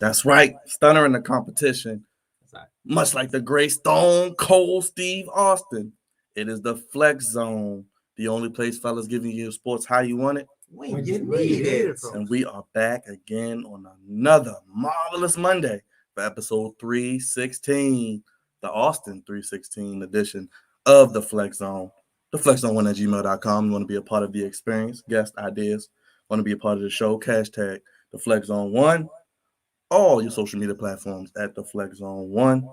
That's right. Stunner in the competition. Much like the great Stone Cold Steve Austin. It is the Flex Zone. The only place fellas giving you sports how you want it. When you need it. And we are back again on another marvelous Monday for episode 316, the Austin 316 edition of the Flex Zone. The Flex Zone 1@gmail.com. You want to be a part of the experience, guest ideas, want to be a part of the show, hashtag the Flex Zone 1. All your social media platforms at the Flex Zone 1.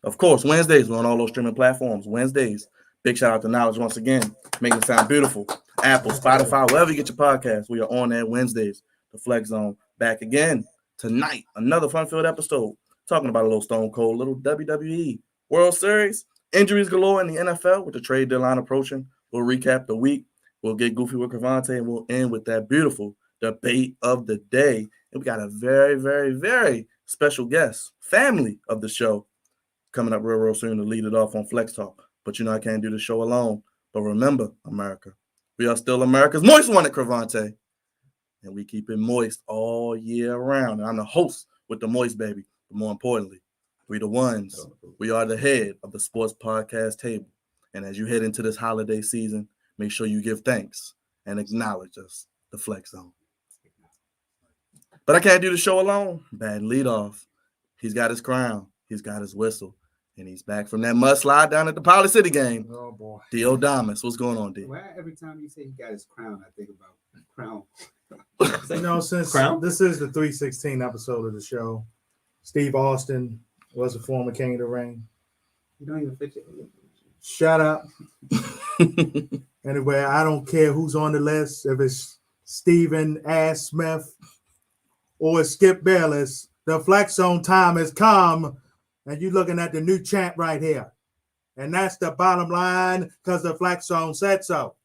Of course, Wednesdays, we're on all those streaming platforms. Wednesdays, big shout out to Knowledge once again, making it sound beautiful. Apple, Spotify, wherever you get your podcast, we are on there Wednesdays. The Flex Zone back again tonight. Another fun-filled episode talking about a little Stone Cold, little WWE World Series. Injuries galore in the NFL with the trade deadline approaching. We'll recap the week. We'll get goofy with Crevonte, and we'll end with that beautiful debate of the day. And we got a very, very, very special guest, family of the show, coming up real soon to lead it off on Flex Talk. But you know I can't do the show alone. But remember, America, we are still America's moist one at Crevonte. And we keep it moist all year round. And I'm the host with the moist baby. But more importantly, we the ones. We are the head of the sports podcast table. And as you head into this holiday season, make sure you give thanks and acknowledge us, the Flex Zone. But I can't do the show alone. Bad leadoff. He's got his crown. He's got his whistle. And he's back from that mudslide down at the Poly City game. Oh, boy. D.O. Damas. What's going on, D? Well, every time you say he got his crown, I think about crown. Since Crown? this is the 316 episode of the show, Steve Austin was a former king of the ring. You don't even fit it. Shut up. Anyway, I don't care who's on the list. If it's Stephen Ass Smith or Skip Bayless, the Flex Zone time has come, and you're looking at the new champ right here. And that's the bottom line because the Flex Zone said so.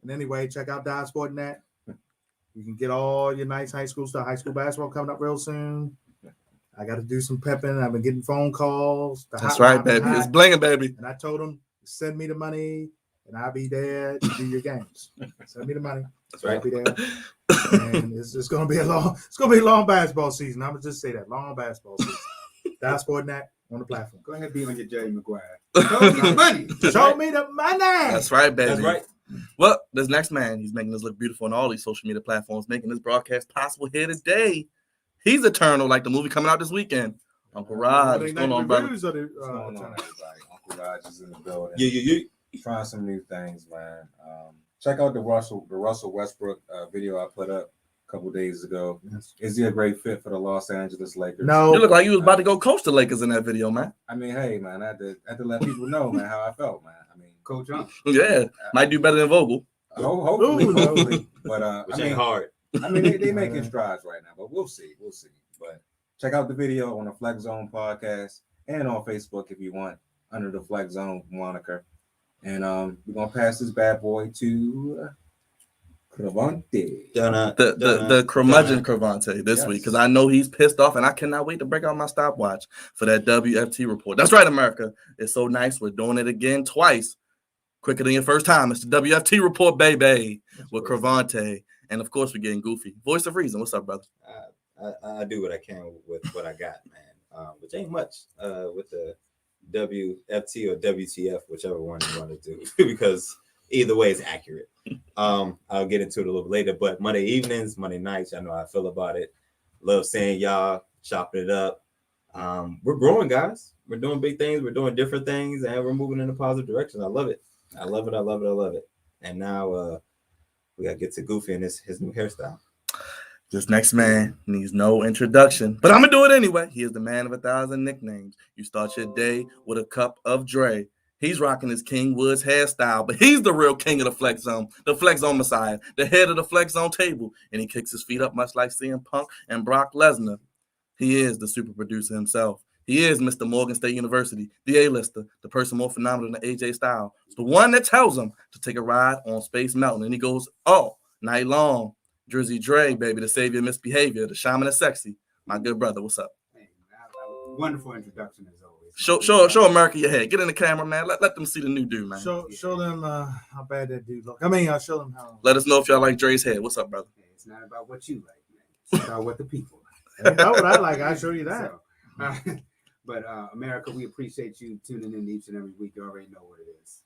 And anyway, check out DiveSport.net. You can get all your nice high school stuff. High school basketball coming up real soon. I got to do some pepping. I've been getting phone calls. That's right, baby. It's blinging, baby. And I told them, send me the money, and I'll be there to do your games. Send me the money. That's right. I'll be there. And it's going to be a long basketball season. I'm going to just say that. Long basketball season. DiveSport.net on the platform. Go ahead, be on your Jerry Maguire. Show me the money. Show me the money. That's right, baby. That's right. Well, this next man, he's making us look beautiful on all these social media platforms, making this broadcast possible here today. He's eternal, like the movie coming out this weekend. Uncle Raj, what's going on, brother? What's going on, everybody? Uncle Raj is in the building. Yeah. Trying some new things, man. Check out the Russell Westbrook video I put up a couple days ago. Is he a great fit for the Los Angeles Lakers? No. You look like you was about to go coach the Lakers in that video, man. I mean, hey, man, I had to let people know, man, how I felt, man. I mean, Coach Trump. Yeah, might do better than Vogel. hopefully. But Which ain't hard. I mean, they making strides right now, but we'll see. But check out the video on the Flex Zone podcast and on Facebook if you want, under the Flex Zone moniker. And we're gonna pass this bad boy to Crevonte. The curmudgeon Crevonte this week, because I know he's pissed off, and I cannot wait to break out my stopwatch for that WFT report. That's right, America. It's so nice. We're doing it again twice. Quicker than your first time. It's the WFT report, baby, with Crevonte. And of course, we're getting goofy. Voice of reason. What's up, brother? I do what I can with what I got, man. Which ain't much with the WFT or WTF, whichever one you want to do, because either way is accurate. I'll get into it a little later, but Monday evenings, Monday nights, I know how I feel about it. Love seeing y'all chopping it up. We're growing, guys. We're doing big things. We're doing different things, and we're moving in a positive direction. I love it. I love it. And now we got to get to Goofy and his new hairstyle. This next man needs no introduction, but I'm going to do it anyway. He is the man of 1,000 nicknames. You start your day with a cup of Dre. He's rocking his King Woods hairstyle, but he's the real king of the Flex Zone, the Flex Zone Messiah, the head of the Flex Zone table, and he kicks his feet up much like CM Punk and Brock Lesnar. He is the super producer himself. He is Mr. Morgan State University, the A-lister, the person more phenomenal than AJ Styles, the one that tells him to take a ride on Space Mountain, and he goes all night long. Drizzy Dre, baby, the savior of misbehavior, the shaman of sexy. My good brother, what's up? Hey, wonderful introduction as always. Show America your head. Get in the camera, man. Let them see the new dude, man. Show them how bad that dude look. I mean, I'll show them how. Let us know if y'all like Dre's head. What's up, brother? Hey, it's not about what you like, man. It's about what the people like. You know what I like? I'll show you that. So, but America, we appreciate you tuning in each and every week. You already know what it is.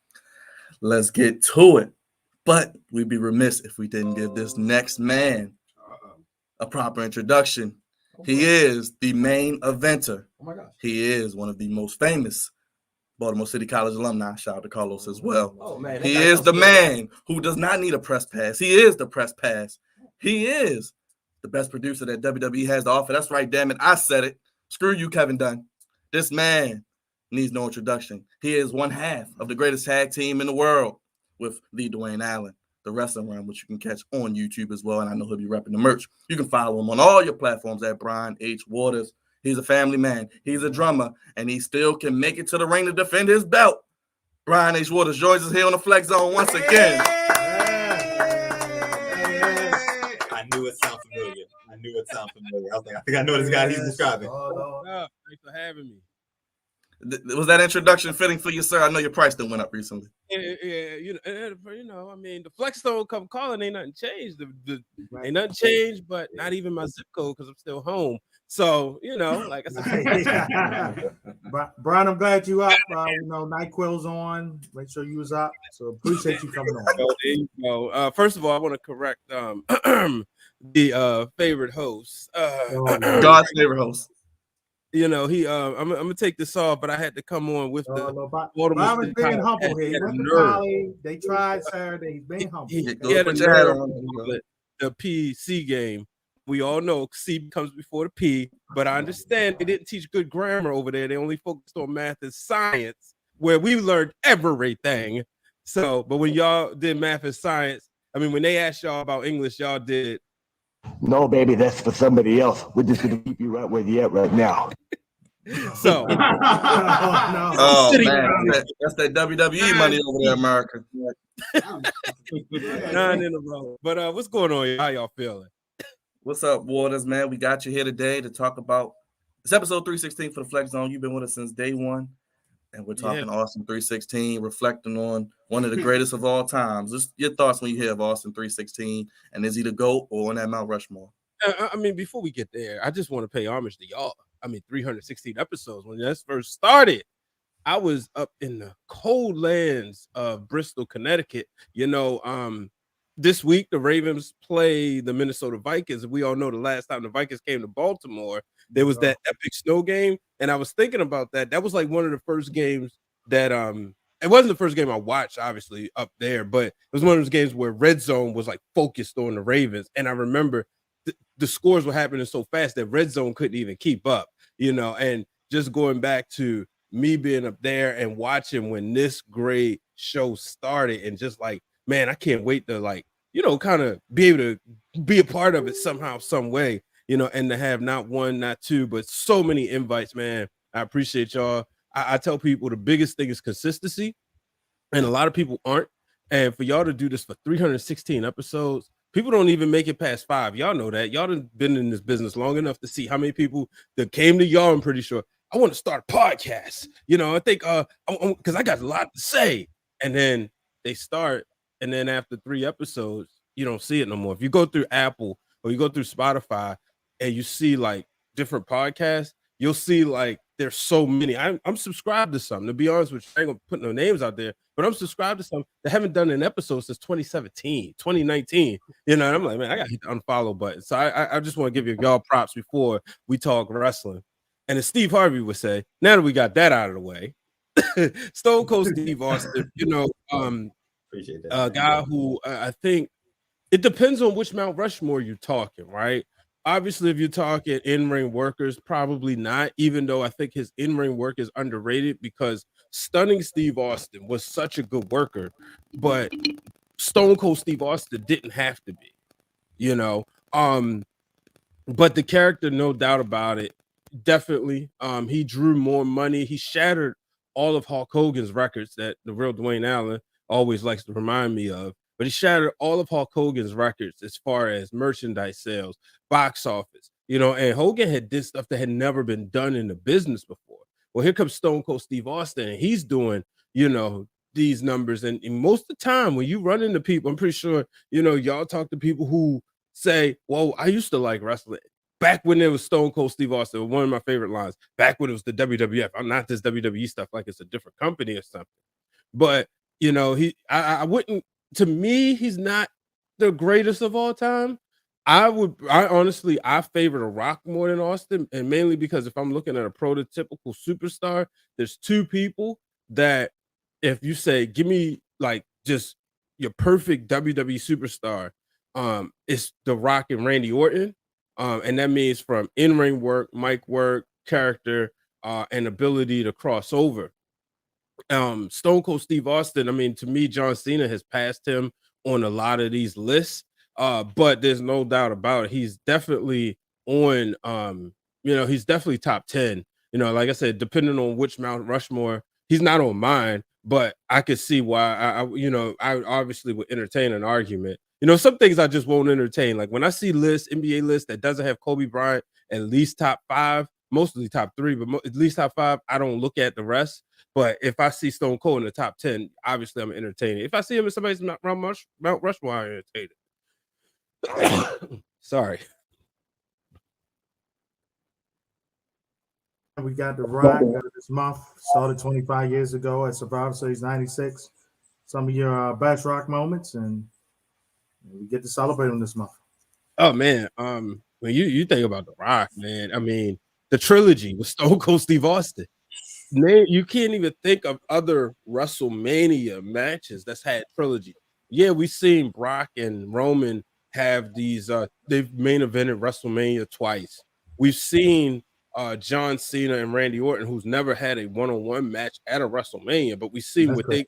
Let's get to it. But we'd be remiss if we didn't give this next man a proper introduction. He is the main eventer. Oh my gosh. He is one of the most famous Baltimore City College alumni. Shout out to Carlos as well. Oh man. He is the man who does not need a press pass. He is the press pass. He is the best producer that WWE has to offer. That's right, damn it. I said it. Screw you, Kevin Dunn. This man needs no introduction. He is one half of the greatest tag team in the world with the Dwayne Allen, the Wrestling Wrealm, which you can catch on YouTube as well. And I know he'll be repping the merch. You can follow him on all your platforms at Brian H. Waters. He's a family man. He's a drummer, and he still can make it to the ring to defend his belt. Brian H. Waters joins us here on the Flex Zone once again. I knew it sounded familiar. I was like, I think I know this guy he's describing. Thanks for having me. Was that introduction fitting for you, sir? I know your price done went up recently. Yeah, you know, I mean, the Flex Zone come calling, ain't nothing changed. Ain't nothing changed, but not even my zip code because I'm still home. So, you know, like I said, Brian, I'm glad you up. You know, NyQuil's on. Make sure you was up. So appreciate you coming on. Oh, there you go. First of all, I want to correct the favorite host. God's favorite host. You know, I'm gonna take this off, but I had to come on with the Bob's being humble here. He went to Cali. They tried Saturday. He's being humble. He had a nerve on the PC game. We all know C comes before the P, but I understand they didn't teach good grammar over there. They only focused on math and science, where we learned everything. So, but when y'all did math and science, I mean, when they asked y'all about English, y'all did. No, baby, that's for somebody else. We're just gonna keep you right where you're at right now. So, man, that's that WWE money over there, America. 9 in a row. But what's going on? How y'all feeling? What's up, Waters, man? We got you here today to talk about it's episode 316 for the Flex Zone. You've been with us since day one, and we're talking Austin 316, reflecting on one of the greatest of all times. Just your thoughts when you hear of Austin 316, and is he the GOAT or on that Mount Rushmore? I mean, before we get there, I just want to pay homage to y'all. I mean, 316 episodes. When this first started, I was up in the cold lands of Bristol, Connecticut. You know, this week the Ravens play the Minnesota Vikings. We all know the last time the Vikings came to Baltimore, there was that epic snow game. And I was thinking about that. That was like one of the first games that it wasn't the first game I watched, obviously, up there, but it was one of those games where Red Zone was like focused on the Ravens. And I remember the scores were happening so fast that Red Zone couldn't even keep up, you know, and just going back to me being up there and watching when this great show started and just like, man, I can't wait to like, you know, kind of be able to be a part of it somehow, some way, you know, and to have not one, not two, but so many invites, man. I appreciate y'all. I tell people the biggest thing is consistency, and a lot of people aren't. And for y'all to do this for 316 episodes, people don't even make it past 5. Y'all know that. Y'all done been in this business long enough to see how many people that came to y'all. I'm pretty sure I want to start a podcast. You know, I think because I got a lot to say, and then they start, and then after 3 episodes, you don't see it no more. If you go through Apple or you go through Spotify and you see like different podcasts, you'll see like there's so many. I'm subscribed to some. To be honest with you, I ain't gonna put no names out there, but I'm subscribed to some that haven't done an episode since 2017, 2019. You know, and I'm like, man, I got to hit the unfollow button. So I just want to give y'all props before we talk wrestling. And as Steve Harvey would say, now that we got that out of the way, Stone Cold Steve Austin, you know, Appreciate that. a guy who I think it depends on which Mount Rushmore you're talking, right? Obviously, if you're talking in-ring workers, probably not, even though I think his in-ring work is underrated because Stunning Steve Austin was such a good worker, but Stone Cold Steve Austin didn't have to be, you know. But the character, no doubt about it, definitely. He drew more money. He shattered all of Hulk Hogan's records that the real Dwayne Allen always likes to remind me of. But he shattered all of Hulk Hogan's records as far as merchandise sales, box office, you know, and Hogan had did stuff that had never been done in the business before. Well, here comes Stone Cold Steve Austin, and he's doing, you know, these numbers. And most of the time when you run into people, I'm pretty sure, you know, y'all talk to people who say, well, I used to like wrestling. back when there was Stone Cold Steve Austin, one of my favorite lines, back when it was the WWF. I'm not this WWE stuff like it's a different company or something. But, you know, I wouldn't, to me, he's not the greatest of all time. I honestly favor The Rock more than Austin, and mainly because if I'm looking at a prototypical superstar, there's two people that if you say, give me like just your perfect WWE superstar, it's The Rock and Randy Orton. And that means from in-ring work, mic work, character, and ability to cross over. Stone Cold Steve Austin, I mean, to me, John Cena has passed him on a lot of these lists. But there's no doubt about it. He's definitely on, he's definitely top 10. You know, like I said, depending on which Mount Rushmore, he's not on mine, but I could see why I obviously would entertain an argument. You know, some things I just won't entertain. Like when I see NBA lists that doesn't have Kobe Bryant at least top 5, mostly top 3, but at least top 5, I don't look at the rest. But if I see Stone Cold in the top 10, obviously I'm entertaining. If I see him in somebody's Mount Rushmore, I'm entertained. Sorry. We got The Rock this month. Started 25 years ago at Survivor Series 96. Some of your best Rock moments, and we get to celebrate them this month. Oh man, when you think about The Rock, man, I mean the trilogy with Stone Cold Steve Austin. Man, you can't even think of other WrestleMania matches that's had trilogy. Yeah, we've seen Brock and Roman have these. They've main evented WrestleMania twice. We've seen John Cena and Randy Orton, who's never had a one-on-one match at a WrestleMania, but we've seen what they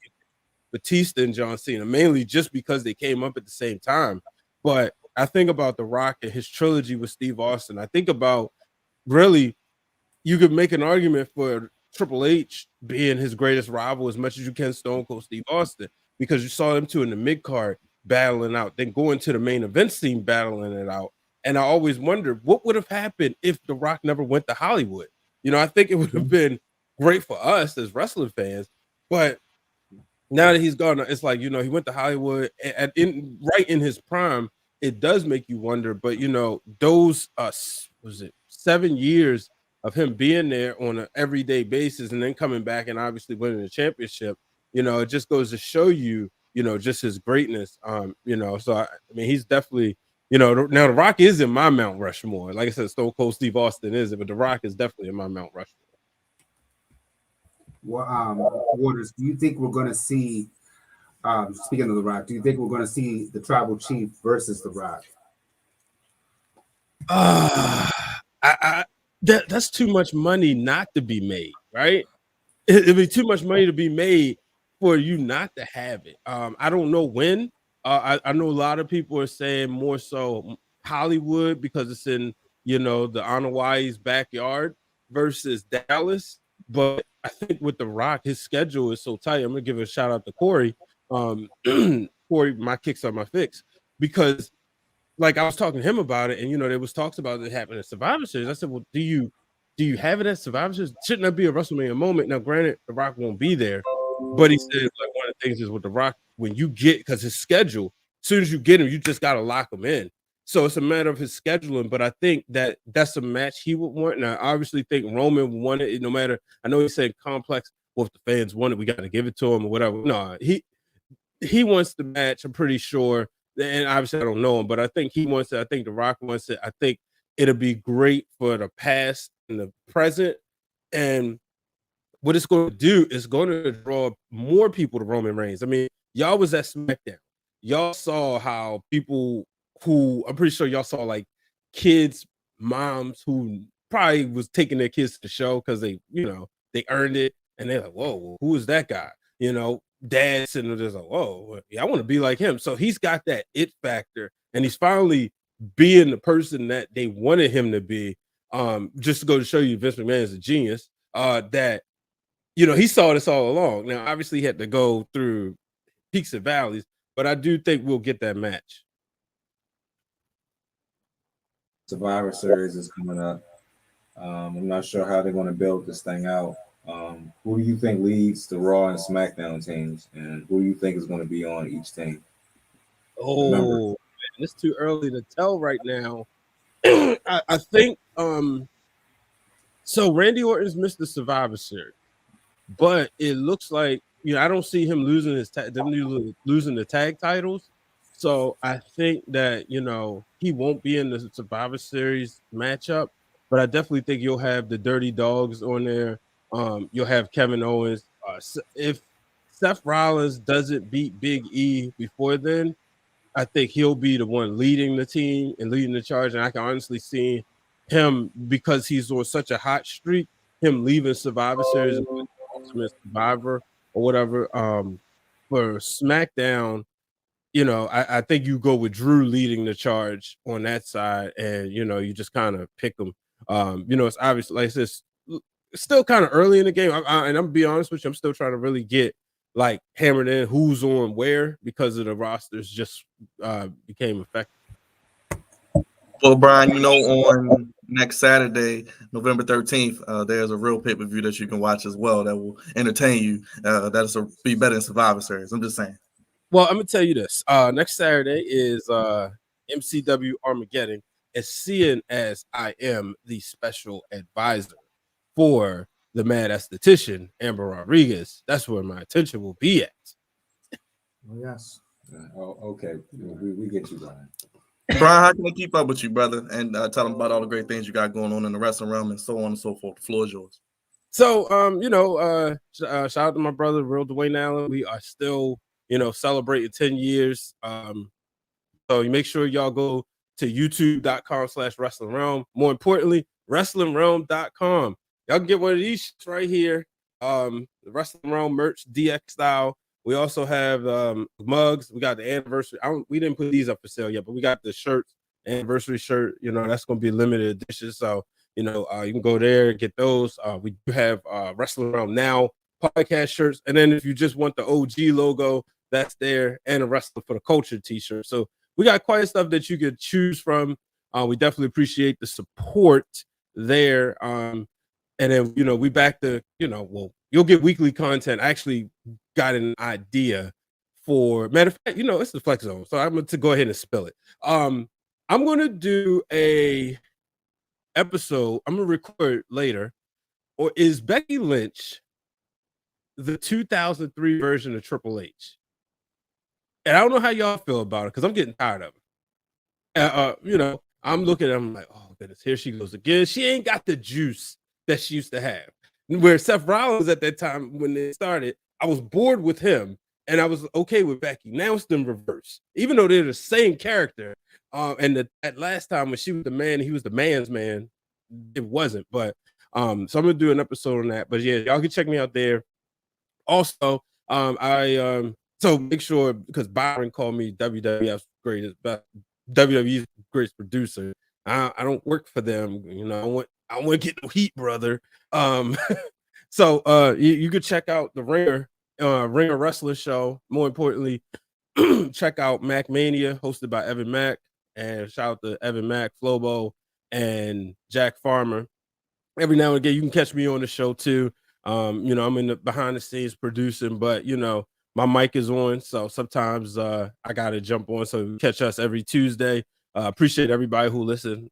Batista and John Cena, mainly just because they came up at the same time. But I think about The Rock and his trilogy with Steve Austin. I think about really, you could make an argument for Triple H being his greatest rival as much as you can Stone Cold Steve Austin, because you saw them two in the mid card battling out, then going to the main event scene battling it out. And I always wondered what would have happened if The Rock never went to Hollywood. You know, I think it would have been great for us as wrestling fans, but now that he's gone, it's like, you know, he went to Hollywood right in his prime. It does make you wonder, but you know, those 7 years of him being there on an everyday basis and then coming back and obviously winning the championship, you know, it just goes to show you, you know, just his greatness. You know, so I mean, he's definitely, you know, now The Rock is in my Mount Rushmore. Like I said, Stone Cold Steve Austin is it, but The Rock is definitely in my Mount Rushmore. Well, Waters, do you think we're going to see, speaking of The Rock, do you think we're going to see the Tribal Chief versus The Rock? That's too much money not to be made, right? It'd be too much money to be made for you not to have it. I don't know when. I know a lot of people are saying more so Hollywood because it's in, you know, the Anawai's backyard versus Dallas. But I think with The Rock, his schedule is so tight. I'm gonna give a shout out to Corey. Corey, my kicks are my fix, because like I was talking to him about it, and you know, there was talks about it happening at Survivor Series. I said, well, do you have it at Survivor Series? Shouldn't that be a WrestleMania moment? Now, granted, The Rock won't be there, but he said like one of the things is with The Rock, when you get, because his schedule, as soon as you get him, you just gotta lock him in. So it's a matter of his scheduling, but I think that's a match he would want. And I obviously think Roman wanted it, no matter. I know he said complex. Well, if the fans want it, we got to give it to him or whatever. No, he wants the match. I'm pretty sure. And obviously I don't know him, but I think he wants it. I think The Rock wants it. I think it'll be great for the past and the present. And what it's going to do is going to draw more people to Roman Reigns. I mean, y'all was at SmackDown. Y'all saw how people who, I'm pretty sure y'all saw like kids, moms who probably was taking their kids to the show because they, you know, they earned it. And they're like, whoa, who is that guy? You know, dad sitting there just like, whoa, yeah, I want to be like him. So he's got that it factor, and he's finally being the person that they wanted him to be. Just to go to show you, Vince McMahon is a genius. That, you know, he saw this all along. Now, obviously, he had to go through peaks and valleys, but I do think we'll get that match. Survivor Series is coming up. I'm not sure how they're going to build this thing out. Who do you think leads the Raw and SmackDown teams, and who do you think is going to be on each team? Oh, man, it's too early to tell right now. I think so. Randy Orton's missed the Survivor Series, but it looks like I don't see him losing losing the tag titles. So I think that he won't be in the Survivor Series matchup, but I definitely think you'll have the Dirty Dogs on there. You'll have Kevin Owens. If Seth Rollins doesn't beat Big E before then, I think he'll be the one leading the team and leading the charge. And I can honestly see him, because he's on such a hot streak, him leaving Survivor Series, Ultimate Survivor or whatever. For SmackDown, I think you go with Drew leading the charge on that side, and you just kind of pick them. It's obvious, like I said, it's still kind of early in the game, and I'm gonna be honest with you, I'm still trying to really get like hammered in who's on where, because of the rosters just became effective. Well, Brian, on next Saturday, November 13th, there's a real pay-per-view that you can watch as well that will entertain you. That'll be better than Survivor Series. I'm just saying. Well, I'm gonna tell you this. Next Saturday is MCW Armageddon, and seeing as I am the special advisor for the mad esthetician Amber Rodriguez, that's where my attention will be at. Oh, yes. Oh, okay. We get you, Brian. Brian, how can they keep up with you, brother? And tell them about all the great things you got going on in the wrestling realm and so on and so forth. The floor is yours. So, shout out to my brother, Real Dwayne Allen. We are still, celebrating 10 years. So you make sure y'all go to youtube.com/Wrestling Wrealm. More importantly, WrestlingWrealm.com. Y'all can get one of these right here. The Wrestling Wrealm merch, DX style. We also have mugs. We got the anniversary. We didn't put these up for sale yet, but we got the shirts, anniversary shirt. That's going to be a limited edition. So, you can go there and get those. We do have Wrestling Wrealm Now podcast shirts. And then if you just want the OG logo, that's there, and a Wrestling for the Culture t-shirt. So we got quite a stuff that you could choose from. We definitely appreciate the support there. And then, we back to, you'll get weekly content. I actually got an idea for, matter of fact, it's the Flex Zone. So I'm going to go ahead and spill it. I'm going to do a episode. I'm going to record later. Or is Becky Lynch the 2003 version of Triple H? And I don't know how y'all feel about it, because I'm getting tired of it. I'm looking at them like, oh goodness, here she goes again. She ain't got the juice that she used to have. Where Seth Rollins at that time, when it started, I was bored with him and I was okay with Becky. Now it's the reverse. Even though they're the same character, and that last time when she was the man, he was the man's man, it wasn't. But so I'm gonna do an episode on that. But yeah, y'all can check me out there. Also, so make sure, because Byron called me WWE's greatest producer. I don't work for them. I want to get no heat, brother. So you could check out the Ringer Wrestling Show. More importantly, check out Mac Mania, hosted by Evan Mack, and shout out to Evan Mack, Flobo, and Jack Farmer. Every now and again, you can catch me on the show too. I'm in the behind the scenes producing, but my mic is on, so sometimes I gotta jump on. So catch us every Tuesday. Appreciate everybody who listen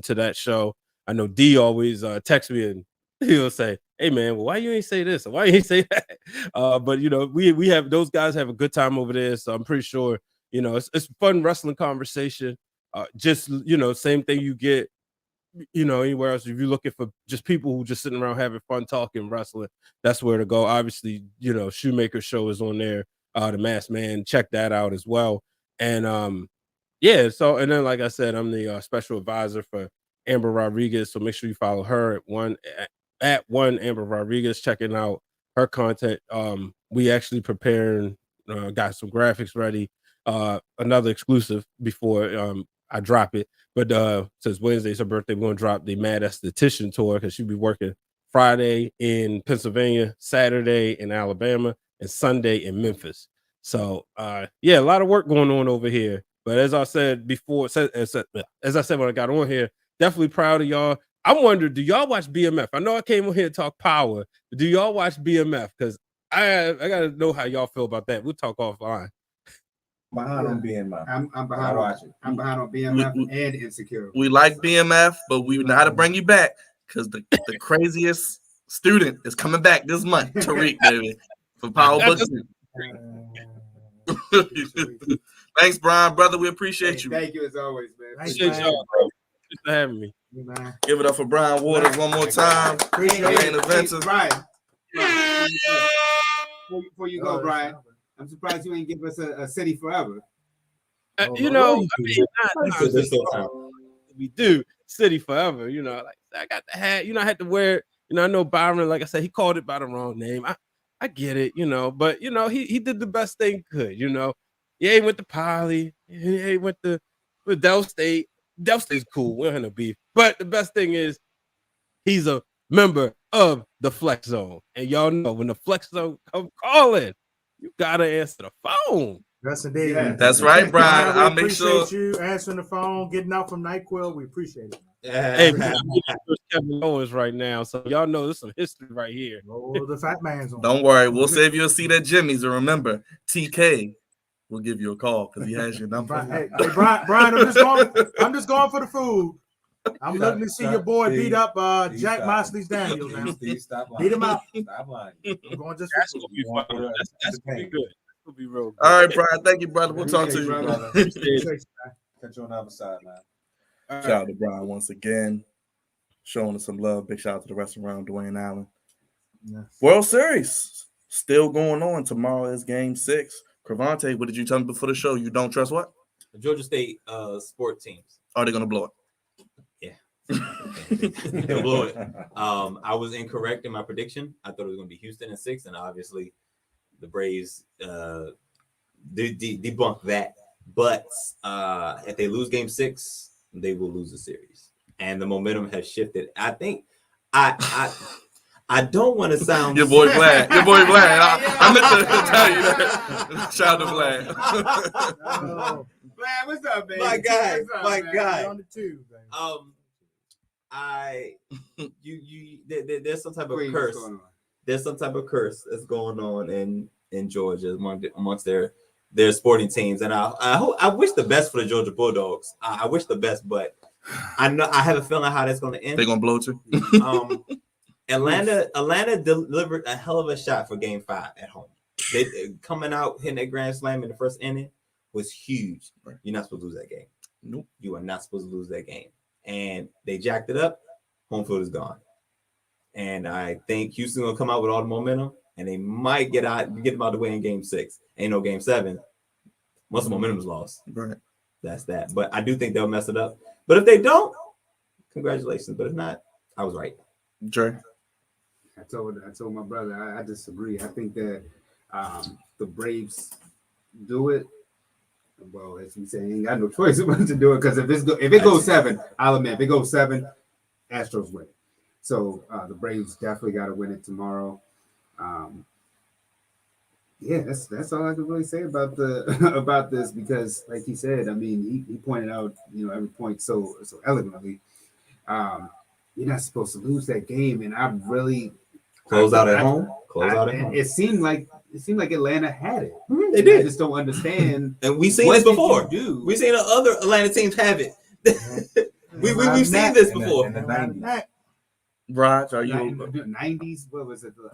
to that show. I know D always texts me and he'll say, "Hey man, well, why you ain't say this or why you ain't say that?" But we have, those guys have a good time over there, so I'm pretty sure it's fun wrestling conversation. Just same thing you get anywhere else. If you're looking for just people who just sitting around having fun talking wrestling, that's where to go. Obviously, Shoemaker Show is on there. The Masked Man, check that out as well. And so, and then like I said, I'm the special advisor for Amber Rodriguez, so make sure you follow her at one Amber Rodriguez, checking out her content. We actually preparing, got some graphics ready, another exclusive before I drop it. But since Wednesday's her birthday, we're gonna drop the Mad Esthetician tour, because she'll be working Friday in Pennsylvania, Saturday in Alabama, and Sunday in Memphis. So a lot of work going on over here. But as I said before, as I said when I got on here, definitely proud of y'all. I'm wondering, do y'all watch BMF? I know I came on here to talk power, but do y'all watch BMF? Because I gotta know how y'all feel about that. We'll talk offline. behind on BMF. I'm I behind. watch it. I'm behind on BMF and Insecure. We like BMF, but we know how to bring you back because the craziest student is coming back this month. Tariq, baby, for Power Book. Thanks, Brian, brother. We appreciate you. Thank you as always, man. Appreciate y'all, bro. Thanks for having me. Give it up for Brian Waters one more time. Appreciate Main event. Brian. Before you go, Brian, I'm surprised you ain't give us a City Forever. You know, we do City Forever. You know, like I got the hat. You know, I had to wear it. You know, I know Byron. Like I said, he called it by the wrong name. I get it. You know, but you know, he did the best thing he could. You know, he ain't went to Poly. He ain't went to Del State. Del State's cool. We don't have no beef. But the best thing is, he's a member of the Flex Zone, and y'all know when the Flex Zone come calling, you gotta answer the phone. Yes, indeed. Yeah. That's right, Brian. We I'll make sure. appreciate you answering the phone, getting out from NyQuil. We appreciate it. Hey, man, Kevin Owens right now, so y'all know there's some history right here. Oh, the fat man's on. Don't worry, we'll save you a seat at Jimmy's. And remember, TK will give you a call because he has your number. Hey, Brian, I'm just going for the food. I'm looking to see your boy beat up Jack Mosley's Daniels. Steve, stop lying. Beat him out. Stop lying. I'm going just That's for gonna food. be fun. That's gonna be good. It'll be real good. All right, Brian. Thank you, brother. We'll talk to you. brother. Appreciate you, man. Catch you on the other side, man. Shout out to Brian once again, showing us some love. Big shout out to the Wrestling Wrealm, Dwayne Allen. Yes. World Series still going on. Tomorrow is Game 6. Crevonte, what did you tell me before the show? You don't trust what? Georgia State sport teams. Are they gonna blow it? They'll blow it. I was incorrect in my prediction. I thought it was going to be Houston in 6, and obviously the Braves debunked that. But if they lose Game 6, they will lose the series, and the momentum has shifted. I think I don't want to sound Your boy Vlad. Your boy Vlad. I meant to tell you that. Shout out to Vlad. Oh, Vlad, what's up, baby? My guy, What's up, my man? guy. you're on the tube, baby. There's some type of Wait, curse. what's going on? There's some type of curse that's going on in Georgia amongst their sporting teams, and I wish the best for the Georgia Bulldogs. I wish the best, but I have a feeling how that's going to end. They're gonna blow it too. Atlanta delivered a hell of a shot for Game 5 at home. They coming out hitting that grand slam in the first inning was huge. You're not supposed to lose that game. Nope. You are not supposed to lose that game. And they jacked it up. Home field is gone. And I think Houston's gonna come out with all the momentum, and they might get them out of the way in Game 6. Ain't no Game 7. Once the momentum is lost, Right. that's that. But I do think they'll mess it up. But if they don't, congratulations. But if not, I was right. Dre. I told my brother I disagree. I think that the Braves do it. Well, as we say, ain't got no choice but to do it because if it goes 7, I'll admit if it goes 7, Astros win. So the Braves definitely got to win it tomorrow. Yeah, that's all I can really say about about this because, like he said, I mean, he pointed out every point so eloquently. You're not supposed to lose that game, and I really Close out at home. It seemed like Atlanta had it. They did. I just don't understand. And we've seen What this did before. you do? We've seen other Atlanta teams have it. We've seen this before. In the 90s. Raj, are you? 90s? What was it? The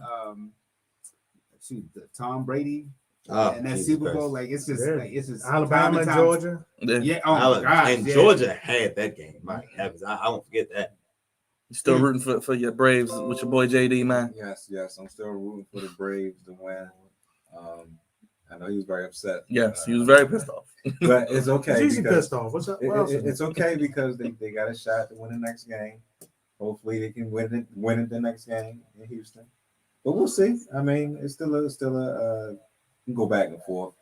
Tom Brady Oh, and that Jesus Super Christ. Bowl. Like it's just Alabama and Georgia. Yeah. Oh my gosh. And yeah. Georgia had that game. My heavens, I won't forget that. You still rooting for your Braves with your boy JD, man? Yes. I'm still rooting for the Braves to win. I know he was very upset. Yes, he was very pissed off. But it's okay. He's easy because pissed off. What's up? What else? it's okay because they got a shot to win the next game. Hopefully they can win it the next game in Houston. But we'll see. I mean, it's still a you can go back and forth.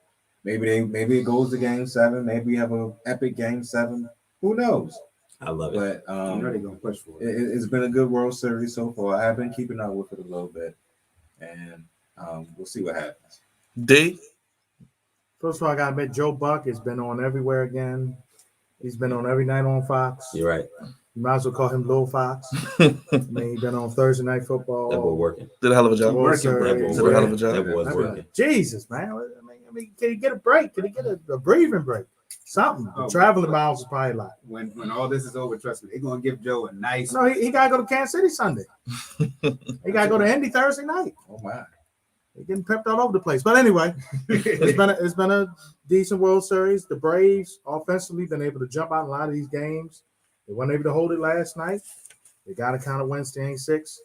Maybe it goes to Game 7. Maybe we have an epic Game 7. Who knows? I love it. But You know they're gonna push for it. it's been a good World Series so far. I have been keeping up with it a little bit, and we'll see what happens. D. First of all, I got to admit, Joe Buck has been on everywhere again. He's been on every night on Fox. You're right. You might as well call him Lil Fox. I mean, he's been on Thursday Night Football. That boy working. Did a hell of a job. World Working, Series. Did a hell of a job. That boy's working. Jesus, man. I mean, I mean, can he get a break? Can he get a breathing break? Something. The traveling miles is probably a lot. When all this is over, trust me, they're gonna give Joe a nice. No, he got to go to Kansas City Sunday. He got to go to Indy Thursday night. Oh my. They're getting pepped all over the place. But anyway, it's been a decent World Series. The Braves offensively been able to jump out in a lot of these games. They weren't able to hold it last night. They got to kind of Wednesday Game 6.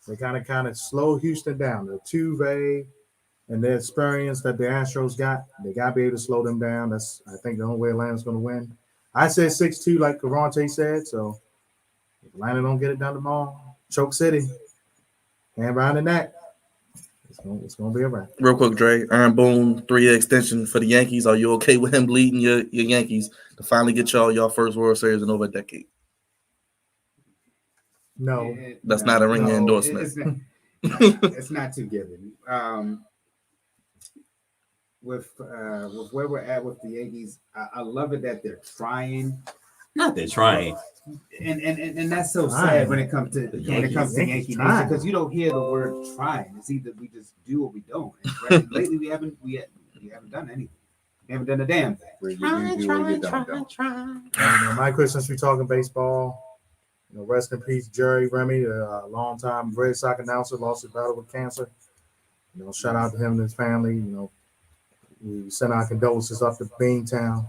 They kind of slow Houston down. The Tuve and the experience that the Astros got, they got to be able to slow them down. That's, I think, the only way Atlanta's going to win. I said 6-2, like Crevonte said. So if Atlanta don't get it done tomorrow, Choke City, hand around the neck. It's gonna be a wrap. Real quick, Dre. Aaron Boone, 3-year extension for the Yankees. Are you okay with him leading your Yankees to finally get y'all first World Series in over a decade? No, That's not a ring endorsement. It's not too given. With where we're at with the Yankees, I love it that they're trying. Not they're trying. And that's so sad when it comes to Yankee Nation, because you don't hear the word trying. It's either we just do or we don't. And lately we haven't done anything. We haven't done a damn thing. My question, since we're talking baseball, rest in peace, Jerry Remy, a longtime Red Sox announcer, lost his battle with cancer. Shout out to him and his family. We send our condolences up to Beantown.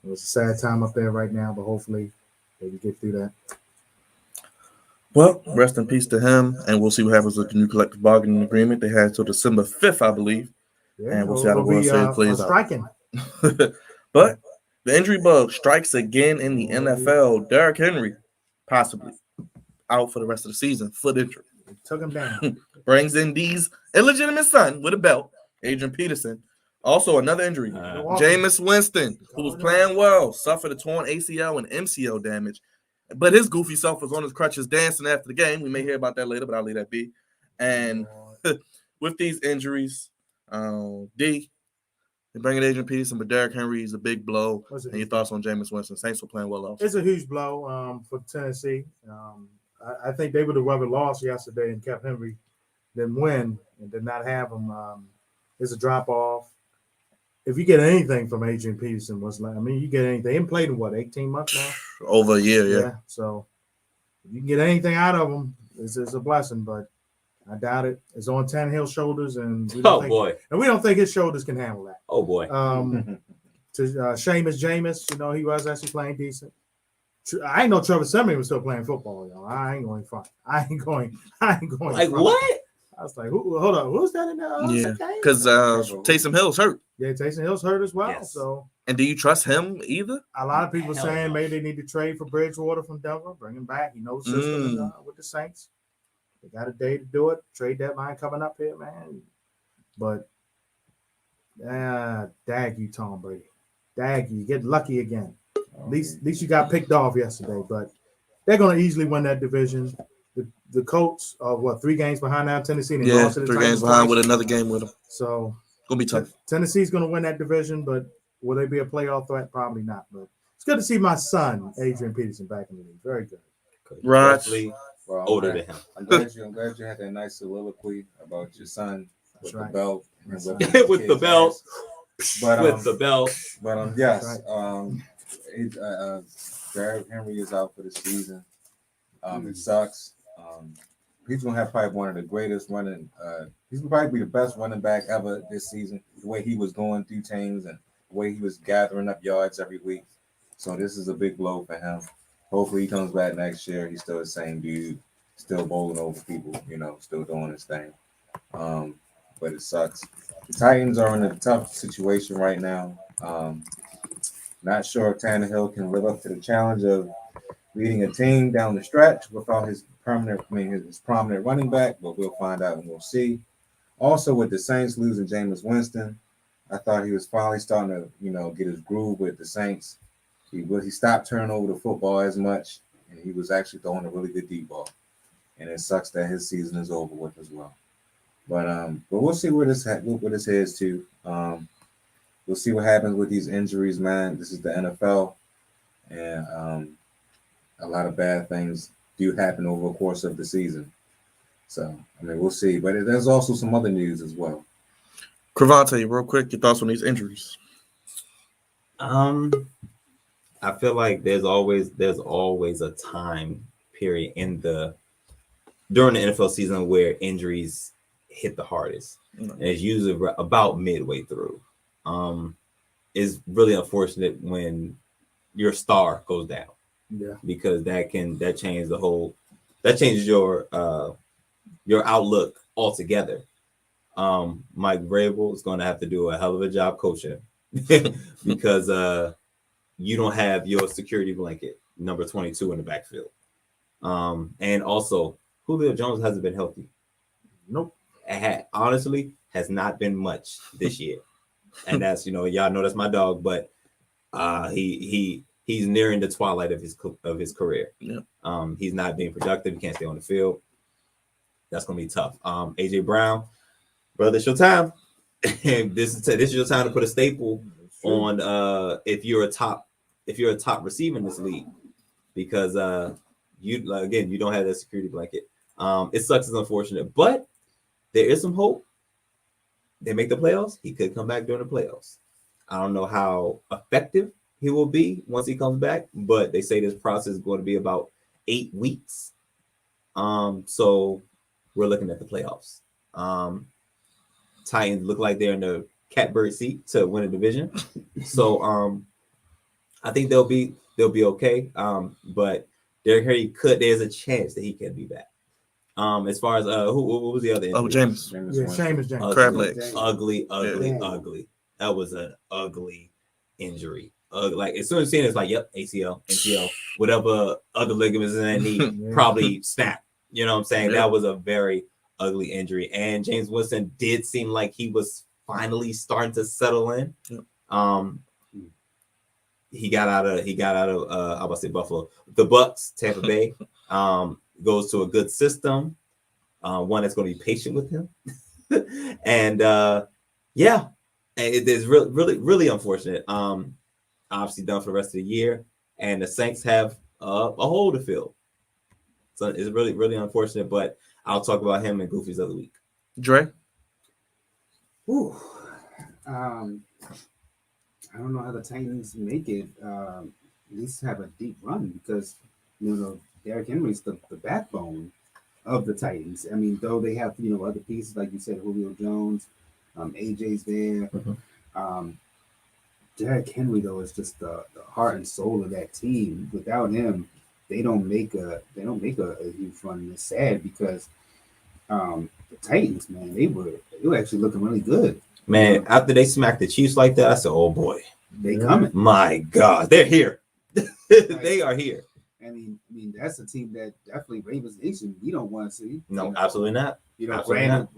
It was a sad time up there right now, but hopefully they can get through that. Well, rest in peace to him, and we'll see what happens with the new collective bargaining agreement they had until December 5th, I believe. Yeah, and we'll see how the World Series plays out. Striking. But the injury bug strikes again in the NFL. Derrick Henry, possibly out for the rest of the season, foot injury. Took him down. Brings in D's illegitimate son with a belt, Adrian Peterson. Also, another injury. Jameis Winston, who was playing well, suffered a torn ACL and MCL damage. But his goofy self was on his crutches dancing after the game. We may hear about that later, but I'll leave that be. And with these injuries, they're bringing Adrian Peterson, but Derrick Henry is a big blow. And your thoughts on Jameis Winston? Saints were playing well also. It's a huge blow for Tennessee. I think they would have rather lost yesterday and kept Henry than win and did not have him. It's a drop-off. If you get anything from Adrian Peterson, you get anything. They haven't played in 18 months now? Over a year, yeah. So if you can get anything out of them, it's a blessing, but I doubt it. It's on Tannehill's shoulders, and we don't think his shoulders can handle that. Oh boy. To Seamus Jameis, he was actually playing decent. I ain't know Trevor Simeon was still playing football, I ain't going front. I ain't going. Like front. what? I was like, hold on, who's that in there? Yeah, because Taysom Hill's hurt. Yeah, Taysom Hill's hurt as well. Yes. So, and do you trust him either? A lot of people saying maybe they need to trade for Bridgewater from Denver, bring him back. He knows the system with the Saints. They got a day to do it. Trade deadline coming up here, man. But, dag you, Tom Brady. Dag you. Get lucky again. At least you got picked off yesterday. But they're going to easily win that division. The Colts are 3 games behind now. Tennessee. And lost to the 3 games behind with another game with them. So it's gonna be tough. Tennessee's gonna win that division, but will they be a playoff threat? Probably not. But it's good to see my son Adrian Peterson back in the league. Very good. Right. Older than him. I'm glad you had that nice soliloquy about your son with the belt. With the belt. With the belt. But yes. Derrick Henry is out for the season. It sucks. He's gonna have probably one of the greatest running. He's gonna probably be the best running back ever this season. The way he was going through teams and the way he was gathering up yards every week. So this is a big blow for him. Hopefully he comes back next year. He's still the same dude, still bowling over people. Still doing his thing. But it sucks. The Titans are in a tough situation right now. Not sure if Tannehill can live up to the challenge of leading a team down the stretch without his prominent running back, but we'll find out and we'll see. Also, with the Saints losing Jameis Winston, I thought he was finally starting to, get his groove with the Saints. He stopped turning over the football as much, and he was actually throwing a really good deep ball. And it sucks that his season is over with as well. But we'll see where this heads to. We'll see what happens with these injuries, man. This is the NFL, and a lot of bad things do happen over the course of the season. So, we'll see. But there's also some other news as well. Crevonte, real quick, your thoughts on these injuries? I feel like there's always a time period during the NFL season where injuries hit the hardest. And it's usually about midway through. It's really unfortunate when your star goes down. Yeah. Because that changes your outlook altogether. Mike Vrabel is going to have to do a hell of a job coaching because you don't have your security blanket, number 22 in the backfield. And also, Julio Jones hasn't been healthy. Nope. Honestly, has not been much this year. And that's, y'all know that's my dog, but he's nearing the twilight of his career. Yeah. He's not being productive. He can't stay on the field. That's going to be tough. AJ Brown, brother, it's your time. this is your time to put a staple on if you're a top receiver in this league, because you don't have that security blanket. It sucks, it's unfortunate, but there is some hope. They make the playoffs. He could come back during the playoffs. I don't know how effective he will be once he comes back, but they say this process is going to be about 8 weeks. So we're looking at the playoffs. Titans look like they're in the catbird seat to win a division. So I think they'll be okay. But Derrick Henry there's a chance that he can be back. As far as who was the other injury? Oh, James. Yeah, James. Crab legs. Ugly. That was an ugly injury. Like as soon as seeing it, it's like, yep, ACL, MCL, whatever other ligaments in that knee probably snapped. You know what I'm saying? Yeah. That was a very ugly injury. And James Winston did seem like he was finally starting to settle in. Yeah. He got out of I was about to say Buffalo, the Bucks, Tampa Bay. Goes to a good system, one that's going to be patient with him, and it is really unfortunate. Obviously done for the rest of the year, and the Saints have a hole to fill. So it's really unfortunate, but I'll talk about him and Goofy's other week. Dre? Whew. I don't know how the Titans make it. At least have a deep run, because Derrick Henry's the backbone of the Titans. I mean, though they have other pieces, like you said, Julio Jones, AJ's there. Mm-hmm. Derrick Henry, though, is just the heart and soul of that team. Without him, they don't make a huge run. And it's sad because the Titans, man, they were actually looking really good. Man, after they smacked the Chiefs like that, I said, "Oh boy, they coming!" My God, they're here. They are here. I mean, that's a team that definitely Ravens Nation we don't want to see. No, absolutely not. Granted,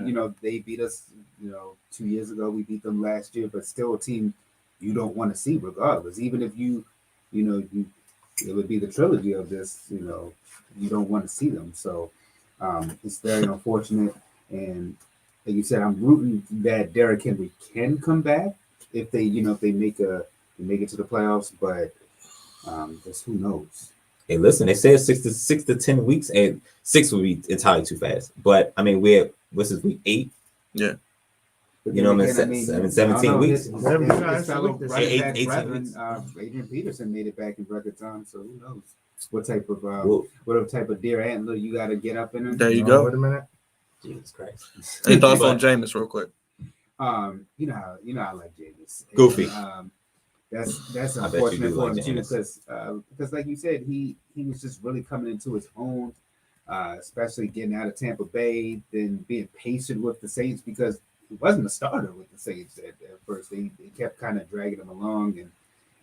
Yeah. they beat us, 2 years ago. We beat them last year, but still a team you don't want to see regardless. Even if it would be the trilogy of this, you don't want to see them. So it's very unfortunate. And like you said, I'm rooting that Derrick Henry can come back if they make it to the playoffs, but just who knows? Hey, listen, they said 6 to 10 weeks, and 6 would be entirely too fast. But I mean, this is week 8. Yeah. But You know, then I mean, 17 weeks. His fellow running back 18 brethren, weeks. Adrian Peterson made it back in record time, so who knows what type of Well, deer antler you got to get up in him. There you go. Wait a minute. Jesus Christ. Any thoughts But- on Jameis, real quick? You know how I like Jameis. Goofy. That's I bet you unfortunate do for like him too, Jameis. because like you said, he was just really coming into his own, especially getting out of Tampa Bay, then being patient with the Saints, because he wasn't a starter with the Saints at first. They kept kind of dragging him along, and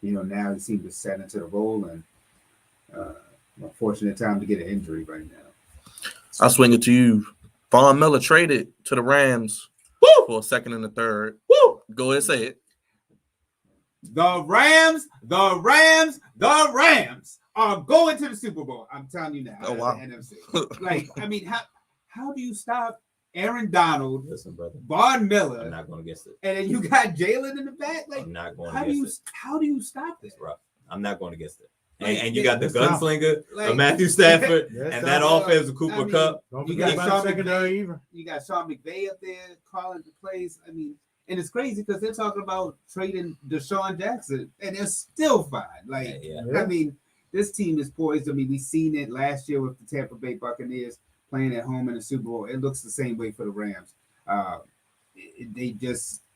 now he seemed to set into the role, and unfortunate time to get an injury right now. I'll swing it to you. Von Miller traded to the Rams for a second and a third. Woo! Go ahead, say it. The Rams are going to the Super Bowl. I'm telling you now. Oh, wow. The NFC. Like, I mean, how do you stop Aaron Donald, Listen, brother. Von I'm Miller, not going to guess it. and then you got Jalen in the back? Like, I'm not going how to do guess it. you stop this? It's rough. I'm not going to guess it. And you got the That's tough. gunslinger Like- of Matthew Stafford, That's and tough. that offense of Cooper I mean, Kupp. Don't You forget got about the Sean secondary either. You got Sean McVay up there calling the plays. I mean, and it's crazy because they're talking about trading Deshaun Jackson, and they're still fine. Like, Yeah. Yeah. I mean, this team is poised. I mean, we seen it last year with the Tampa Bay Buccaneers playing at home in the Super Bowl. It looks the same way for the Rams.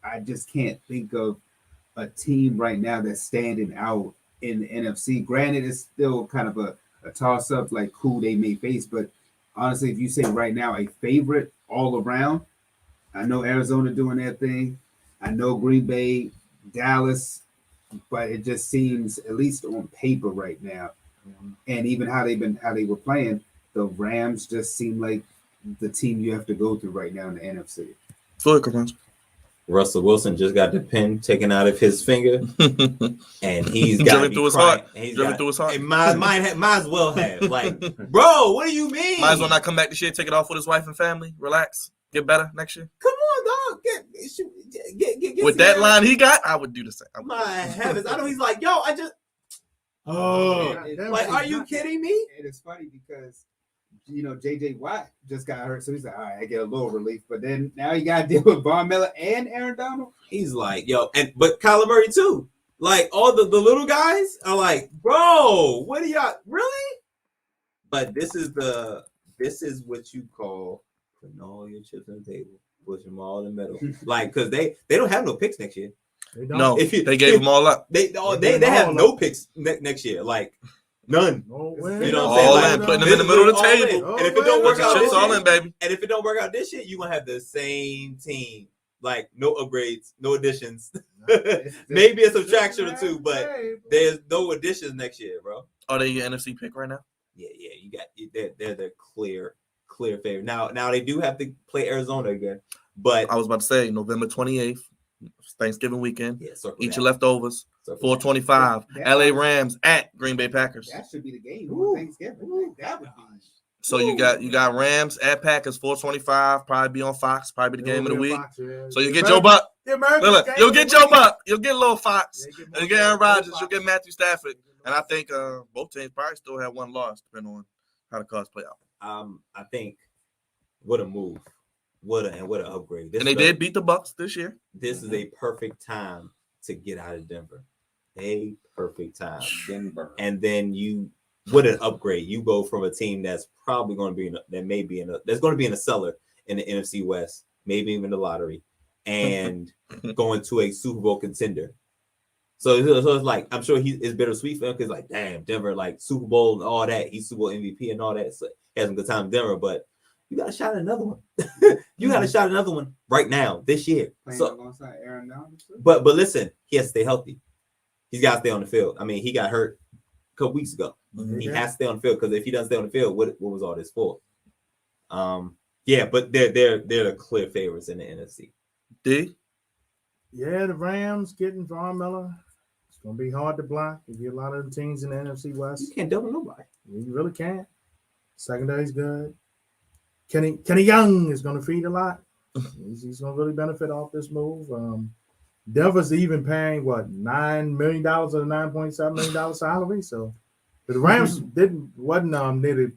I just can't think of a team right now that's standing out in the NFC. Granted, it's still kind of a toss-up, like who they may face, but honestly, if you say right now a favorite all around, I know Arizona doing their thing. I know Green Bay, Dallas, but it just seems, at least on paper right now, and even how they were playing, the Rams just seem like the team you have to go through right now in the NFC. Go ahead, Crevonte. Russell Wilson just got the pin taken out of his finger, and he's got Driven through his heart. Driven through his heart. Might as well have. Like, bro, what do you mean? Might as well not come back this year, take it off with his wife and family, relax, get better next year. Come on, dog. Get With that line he got, I would do the same. My heavens, I know he's like, yo, I just Oh, like, are you kidding me? And it's funny because, J.J. Watt just got hurt, so he's like, all right, I get a little relief. But then now you got to deal with Von Miller and Aaron Donald. He's like, yo, but Kyler Murray too. Like, all the little guys are like, bro, what are y'all really? But this is what you call putting all your chips on the table, pushing them all in the middle. Like, because they don't have no picks next year. They don't. No, they gave them all up. They have no picks next year. Like, none. No You way. know what All I'm saying? in, Like, putting them in the middle of the all in. table. And if it don't Put work the out Chips this all year, in, baby. and if it don't work out this year, you're gonna have the same team. Like, no upgrades, no additions. Maybe a subtraction or two, but there's no additions next year, bro. Are they your NFC pick right now? Yeah, you got they're the clear favorite. Now they do have to play Arizona again, but I was about to say November 28th, Thanksgiving weekend. yeah, Eat your leftovers. circle that. 425. That- LA Rams at Green Bay Packers. That should be the game Ooh. on Thanksgiving. That would be. So you got Rams at Packers 425. Probably be on Fox. Probably the game of the week. So you get Joe Buck. Look, you'll get Joe Buck. You'll get a little Fox. And you get Aaron Rodgers. You'll get Matthew Stafford. And I think both teams probably still have one loss, depending on how the cards play out. I think what a move, what an upgrade. And they did beat the Bucks this year. This is a perfect time to get out of Denver. A perfect time. Denver. And then what an upgrade. You go from a team that's probably going to be that's going to be in a cellar in the NFC West, maybe even the lottery, and going to a Super Bowl contender. So it's like, I'm sure it's bittersweet for him because, like, damn, Denver, like, Super Bowl and all that. He's Super Bowl MVP and all that. So he has a good time in Denver, but you got to shot at another one. You got to shot another one right now, this year. Playing So, alongside Aaron Donald. but listen, he has to stay healthy. He's got to stay on the field. I mean, he got hurt a couple weeks ago. He has to stay on the field because if he doesn't stay on the field, what was all this for? Yeah, but they're the clear favorites in the NFC. D? Yeah, the Rams getting Von Miller. It's going to be hard to block. There'll be a lot of the teams in the NFC West. You can't double nobody. You really can't. Secondary's good. Kenny Young is going to feed a lot. He's going to really benefit off this move. Denver's even paying $9 million or $9.7 million salary. So the Rams wasn't near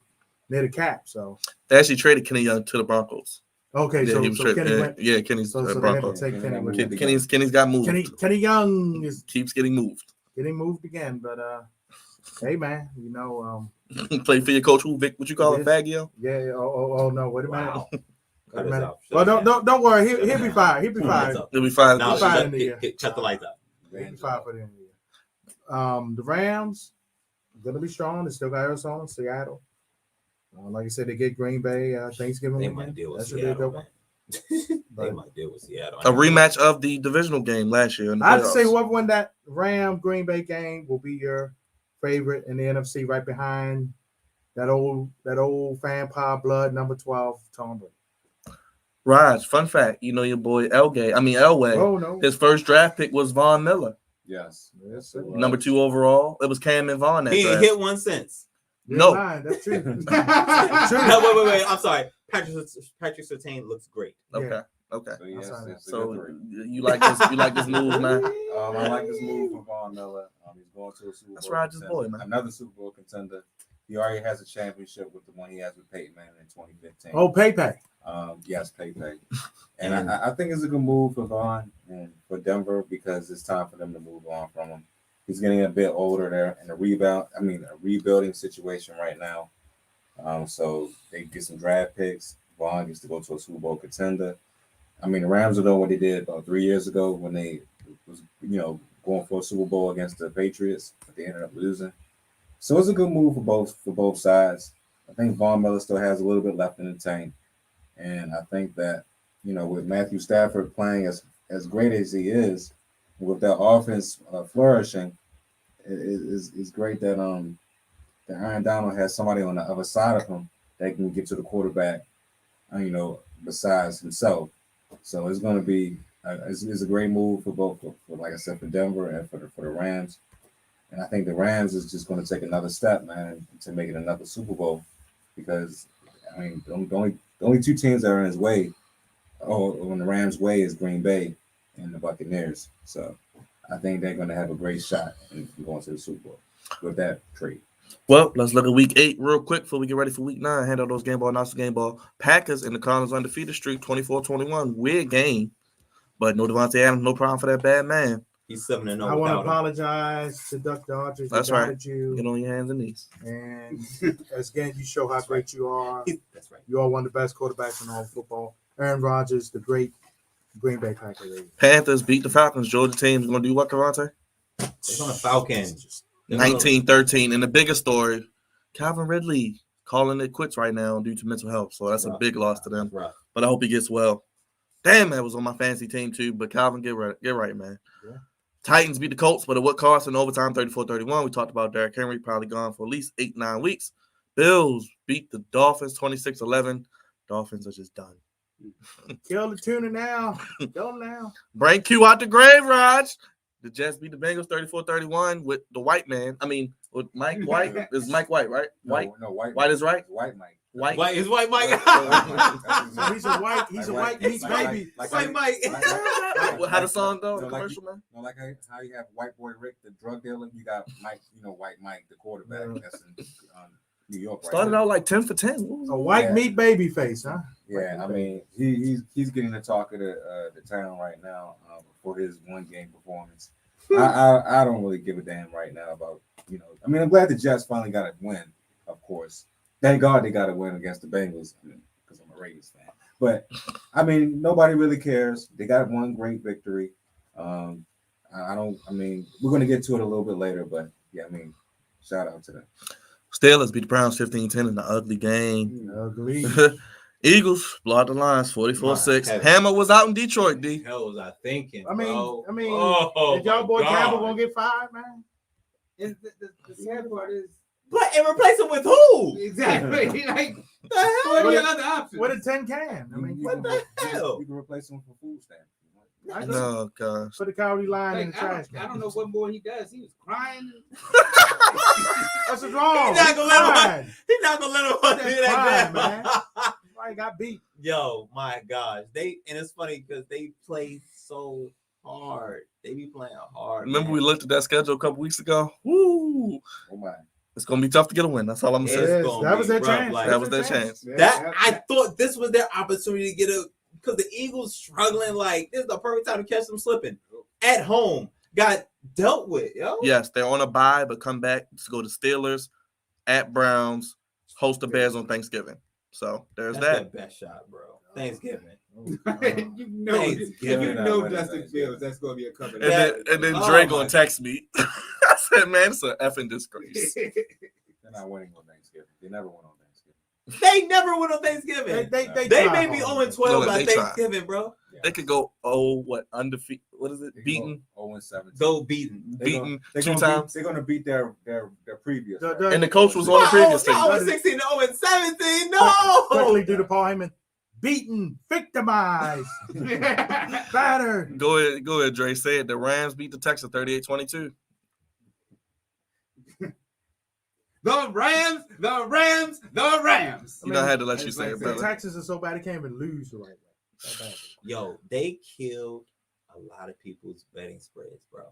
the cap. So They actually traded Kenny Young to the Broncos. okay, Yeah, he was so traded. Kenny went. Yeah, Kenny's So they had to Broncos. take Kenny with them. Kenny's got moved. Kenny Young is Keeps getting moved. getting moved again, but hey man, Play for your coach, who Vic? What you call It it, Fagio? yeah. Oh no, wait a minute. Wow. Wait a Cut us minute. off. Well, don't worry. He'll be fine. He'll be fine. He'll be fine. Now, Fine in the year. cut the lights out. He'll be fine for the end of the year. The Rams gonna be strong. They still got Arizona, Seattle. Like I said, they get Green Bay Thanksgiving They weekend. might deal with That should be a good Seattle, one. man. They But might deal with Seattle. A rematch of the divisional game last year. In the I'd playoffs. say whoever won that Ram Green Bay game will be your favorite in the NFC, right behind that old fan power blood number 12, Tom Brady. Raj, fun fact, you know your boy Elway. Oh no, His first draft pick was Von Miller, Yes. yes, sir. number 2 overall. It was Cam and Vaughn that He ain't draft. hit one since. You're No. lying. That's true. No, wait. I'm sorry. Patrick Surtain looks great. Okay. Yeah. Okay. So yes, Outside it's a So good 3. you like this? You like this move, man? I like this move for Von Miller. He's going to a Super Bowl. That's Roger's contender. boy, man. Another Super Bowl contender. He already has a championship with the one he has with Peyton Manning in 2015. Oh, Pepe. Yes, Peyton. And I think it's a good move for Von and for Denver because it's time for them to move on from him. He's getting a bit older there in a rebuilding situation right now. So they get some draft picks. Von gets to go to a Super Bowl contender. I mean, the Rams are doing what they did about 3 years ago when they was, going for a Super Bowl against the Patriots, but they ended up losing. So it's a good move for both sides. I think Von Miller still has a little bit left in the tank, and I think that with Matthew Stafford playing as great as he is, with that offense flourishing, it's great that Aaron Donald has somebody on the other side of him that can get to the quarterback, besides himself. So it's going to be it's a great move for both, for like I said, for Denver and for the Rams. And I think the Rams is just going to take another step, man, to make it another Super Bowl, because I mean the only two teams that are in his way, on the Rams' way, is Green Bay and the Buccaneers. So I think they're going to have a great shot in going to the Super Bowl with that trade. Well, let's look at week 8 real quick before we get ready for week 9. Hand out those game ball, announce the game ball. Packers and the Cardinals undefeated streak, 24-21. Weird game, but no Devontae Adams, no problem for that bad man. He's 7-0. I want to apologize to Duck Dodgers. That's right. You. Get on your hands and knees. And again, you show how great you are. That's right. You are one of the best quarterbacks in all football. Aaron Rodgers, the great Green Bay Packers. Panthers beat the Falcons. Georgia team's going to do what, Crevonte? They're on the Falcons. 19-13. And the biggest story, Calvin Ridley calling it quits right now due to mental health. So that's a big loss to them. Right. But I hope he gets well. Damn, that was on my fantasy team too. But Calvin, get right, man. Yeah. Titans beat the Colts, but at what cost? In overtime, 34-31. We talked about Derrick Henry probably gone for at least 8-9 weeks. Bills beat the Dolphins 26-11. Dolphins are just done. Kill the tuna now. Go now. Bring Q out the grave, Raj. The Jets beat the Bengals 34-31 with the white man. I mean, with Mike White. Is Mike White, right? White. No, White. White is right. White Mike. White is White Mike. So he's a white meat baby. White Mike. How the song go? No, Commercial, man. Like how you have White Boy Rick, the drug dealer. You got Mike, White Mike, the quarterback. That's in New York. Started out like 10 for 10. A white meat baby face, huh? Yeah, I mean he's getting the talk of the town right now for his one game performance. I don't really give a damn right now about I mean, I'm glad the Jets finally got a win. Of course, thank God they got a win against the Bengals because I'm a Ravens fan. But I mean, nobody really cares. They got one great victory. I mean, we're gonna get to it a little bit later, but yeah, I mean, shout out to them. Steelers beat the Browns 15-10 in the ugly game. Ugly. Eagles blow out the Lions 44-6. Hammer was out in Detroit, D. What the hell was I thinking? I mean, bro? is y'all boy Campbell gonna get fired, man? The sad part is And replace him with who? exactly like The hell? what are the other options? What a tin can. I mean, What the hell? You can replace them for food stamps. Oh gosh. put the cowardly lion in the trash can. I don't know what more he does. He was crying. That's what's wrong. He's not gonna let him. Crying. He's not gonna let him do that, Crying, man. Why he got beat? Yo, my gosh, and it's funny because they play so hard. They be playing hard. Remember man. we looked at that schedule a couple weeks ago? Woo! Oh my. It's gonna be tough to get a win. That's all I'm It's saying. gonna That was be their rough, chance. like- That was their chance. I thought this was their opportunity to get because the Eagles struggling. Like this is the perfect time to catch them slipping at home. Got dealt with, yo. Yes, they're on a bye, but come back to go to Steelers, at Browns, host the Bears on Thanksgiving. So there's That's that. their best shot, bro. Thanksgiving. you know, if you know Justin Fields, that's going to be a cover. And then Oh, Dre my gonna text me. I said, man, it's an effing disgrace. They're not winning on Thanksgiving. They never won on Thanksgiving. They never went on Thanksgiving. They They tried may be hard. 0-12 No, by they tried. Thanksgiving, bro. They could go, undefeated. What is it? Beaten. 0-17. Go beaten. Beaten They're 2 gonna times. They're going to beat their previous. The- record. And the coach was on the previous team. No, 16, 0-17. No. Quickly do the Paul Heyman. Beaten, victimized, battered. Go ahead, Dre. Say it. The Rams beat the Texans 38-22. The Rams. You know, I had to let you say it, The brother. Texans are so bad they can't even lose the right way. Yo, they killed a lot of people's betting spreads, bro.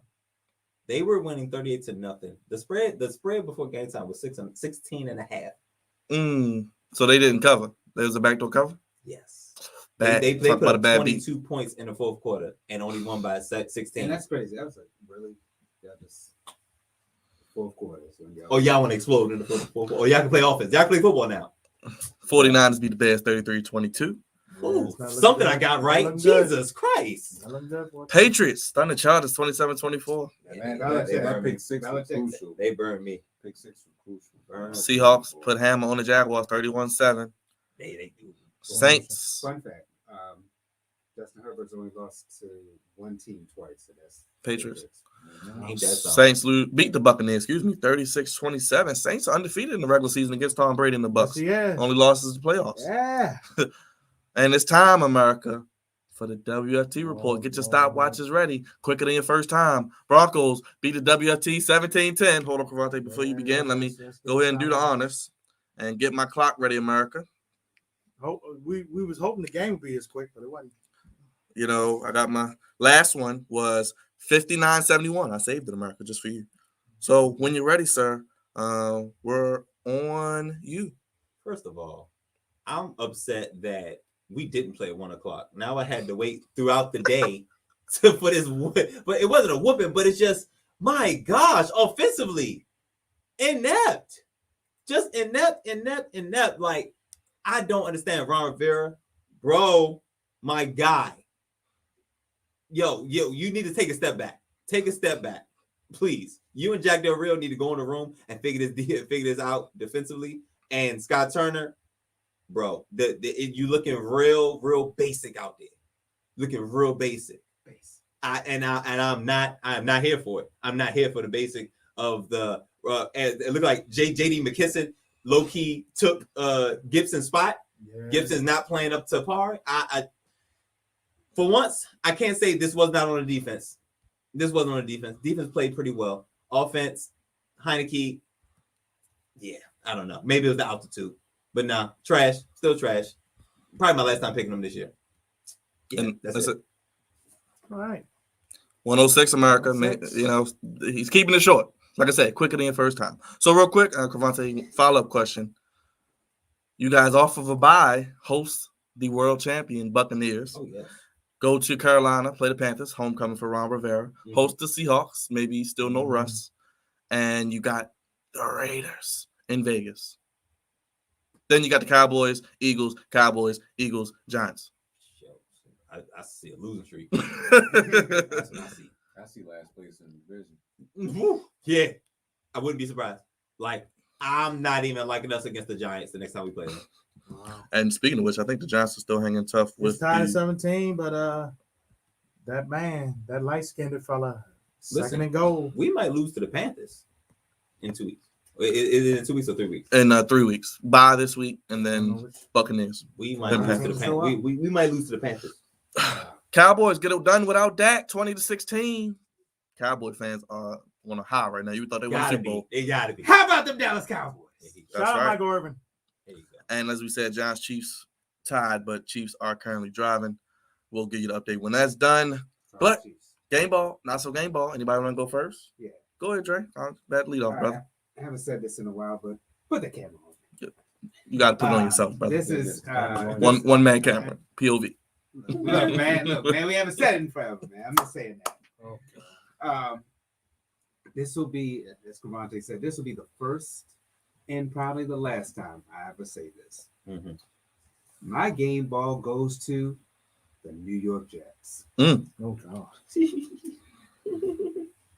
They were winning 38-0. The spread before game time was 16.5. So they didn't cover. There was a backdoor cover. Yes. Bad. They Talk put about up a bad 22 points in the fourth quarter and only won by 16. And that's crazy. That was like really fourth quarter. Oh, y'all want to explode in the fourth quarter? Oh, y'all can play offense. Y'all can play football now. 49ers beat the Bears 33-22. Ooh, something I got right. Jesus Christ. Patriots stun the Chargers 27-24. Man, They that burned me. pick six was crucial. They burned me. Pick six was crucial. Seahawks put hammer on the Jaguars 31-7. They do. Saints. Fun fact: Justin Herbert's only lost to one team twice, so that's Patriots. Ain't that something? Saints beat the Buccaneers, 36-27. Saints are undefeated in the regular season against Tom Brady and the Bucs. Yeah. Only losses in the playoffs. Yeah. And it's time, America, for the WFT report. Get your stopwatches ready quicker than your first time. Broncos beat the WFT 17-10. Hold on, Crevonte, before you begin, let me go ahead and do the honors and get my clock ready, America. We was hoping the game would be as quick, but it wasn't. You know, I got my last one was 59-71. I saved it, America, just for you. So when you're ready, sir, we're on you. First of all, I'm upset that we didn't play at 1 o'clock. Now I had to wait throughout the day for this. But it wasn't a whooping, but it's just, my gosh, offensively, inept. Just inept. Like, I don't understand Ron Rivera. Bro, my guy. Yo, you need to take a step back. Take a step back, please. You and Jack Del Rio need to go in the room and figure this out defensively. And Scott Turner, bro, you looking real basic out there. Looking real basic. I'm not here for it. I'm not here for the basic of the. It looked like J.D. McKisson low key took Gibson's spot. Yeah. Gibson's not playing up to par. For once, I can't say this was not on the defense. This wasn't on the defense. Defense played pretty well. Offense, Heineke, yeah, I don't know. Maybe it was the altitude. But nah, trash. Still trash. Probably my last time picking them this year. Yeah, and that's it. All right. 106 America. 106. You know, he's keeping it short. Like I said, quicker than your first time. So real quick, Crevonte, follow-up question. You guys off of a bye host the world champion Buccaneers. Oh, yeah. Go to Carolina, play the Panthers, homecoming for Ron Rivera. Mm-hmm. Host the Seahawks, maybe still no Russ. And you got the Raiders in Vegas. Then you got the Cowboys, Eagles, Giants. I see a losing streak. That's what I see. I see last place in the division. Yeah, I wouldn't be surprised. Like, I'm not even liking us against the Giants the next time we play them. Wow. And speaking of which, I think the Giants are still hanging tough with. It's tied 17, but that light-skinned fella, second and goal. We might lose to the Panthers in 2 weeks. Is it in 2 weeks or 3 weeks? In 3 weeks. Bye this week, and then Buccaneers. We might lose to the Panthers. We might lose to the Panthers. Cowboys get it done without Dak, 20-16. Cowboy fans are on a high right now. You thought they won Super Bowl. They gotta be. How about them Dallas Cowboys? Shout out Michael Irvin. And as we said, Giants Chiefs tied, but Chiefs are currently driving. We'll give you the update when that's done. But game ball, not so game ball. Anybody want to go first? Yeah. Go ahead, Dre. Bad lead off, brother. I haven't said this in a while, but put the camera on. You got to put it on yourself, brother. This is one man camera, POV. Look, man, we haven't said it in forever, man. I'm just saying that. Okay. This will be, as Crevonte said, this will be the first and probably the last time I ever say this. Mm-hmm. My game ball goes to the New York Jets. Oh, God.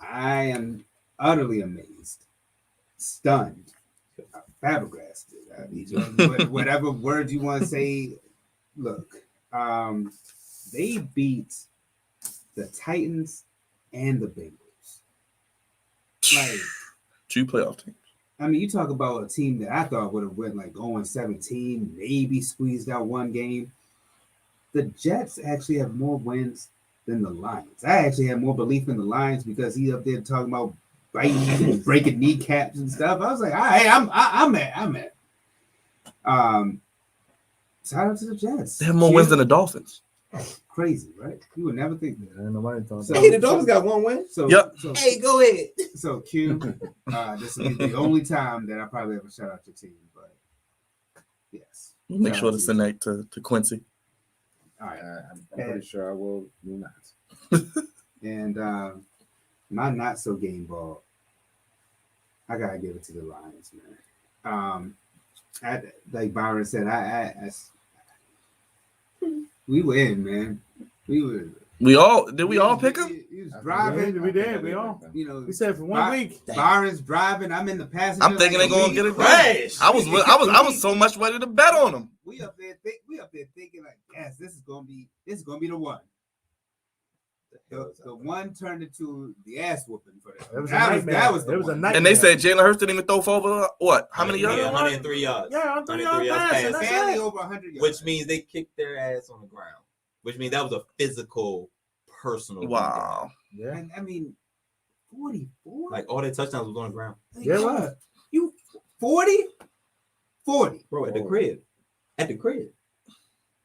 I am utterly amazed, stunned, flabbergasted. Whatever word you want to say. Look, they beat the Titans and the Bengals. Like 2 playoff teams. I mean, you talk about a team that I thought would have went like 0-17, maybe squeezed out one game. The Jets actually have more wins than the Lions. I actually have more belief in the Lions because he's up there talking about biting and breaking kneecaps and stuff. I was like, all right, I'm at. Shout out to the Jets. They have more wins than the Dolphins. Crazy, right? You would never think that. Ain't nobody thought So- that. Hey, the Dolphins got 1 win. So, Yep. so, Hey, go ahead. so Q, this will be the only time that I probably ever shout out your team, but yes. Make Shout sure out to you. send that to Quincy. All right. I'm pretty sure I will do not. And my not so game ball, I gotta give it to the Lions, man. Like Byron said, we were in, man. We were. We all pick him? He was driving. We did. We all. You know, We said for 1 week. Byron's driving. I'm in the passenger. I'm thinking they're gonna get a Crash. I was so much ready to bet on them. We up there thinking like, yes, this is gonna be the one. The one turned into the ass whooping for them. It was a That nightmare. was the It was a one. nightmare. And they said Jalen Hurts didn't even throw for over what? How many yards? 103 yards. Yeah, on 3 yard 103 yards pass. pass. And that's Barely it. over 100 yards. Which means they kicked their ass on the ground. Which means that was a physical, personal. Wow. Yeah. And I mean, 44. Like all their touchdowns was on the ground. Yeah, what? You 40? 40. Bro, at the crib. At the crib.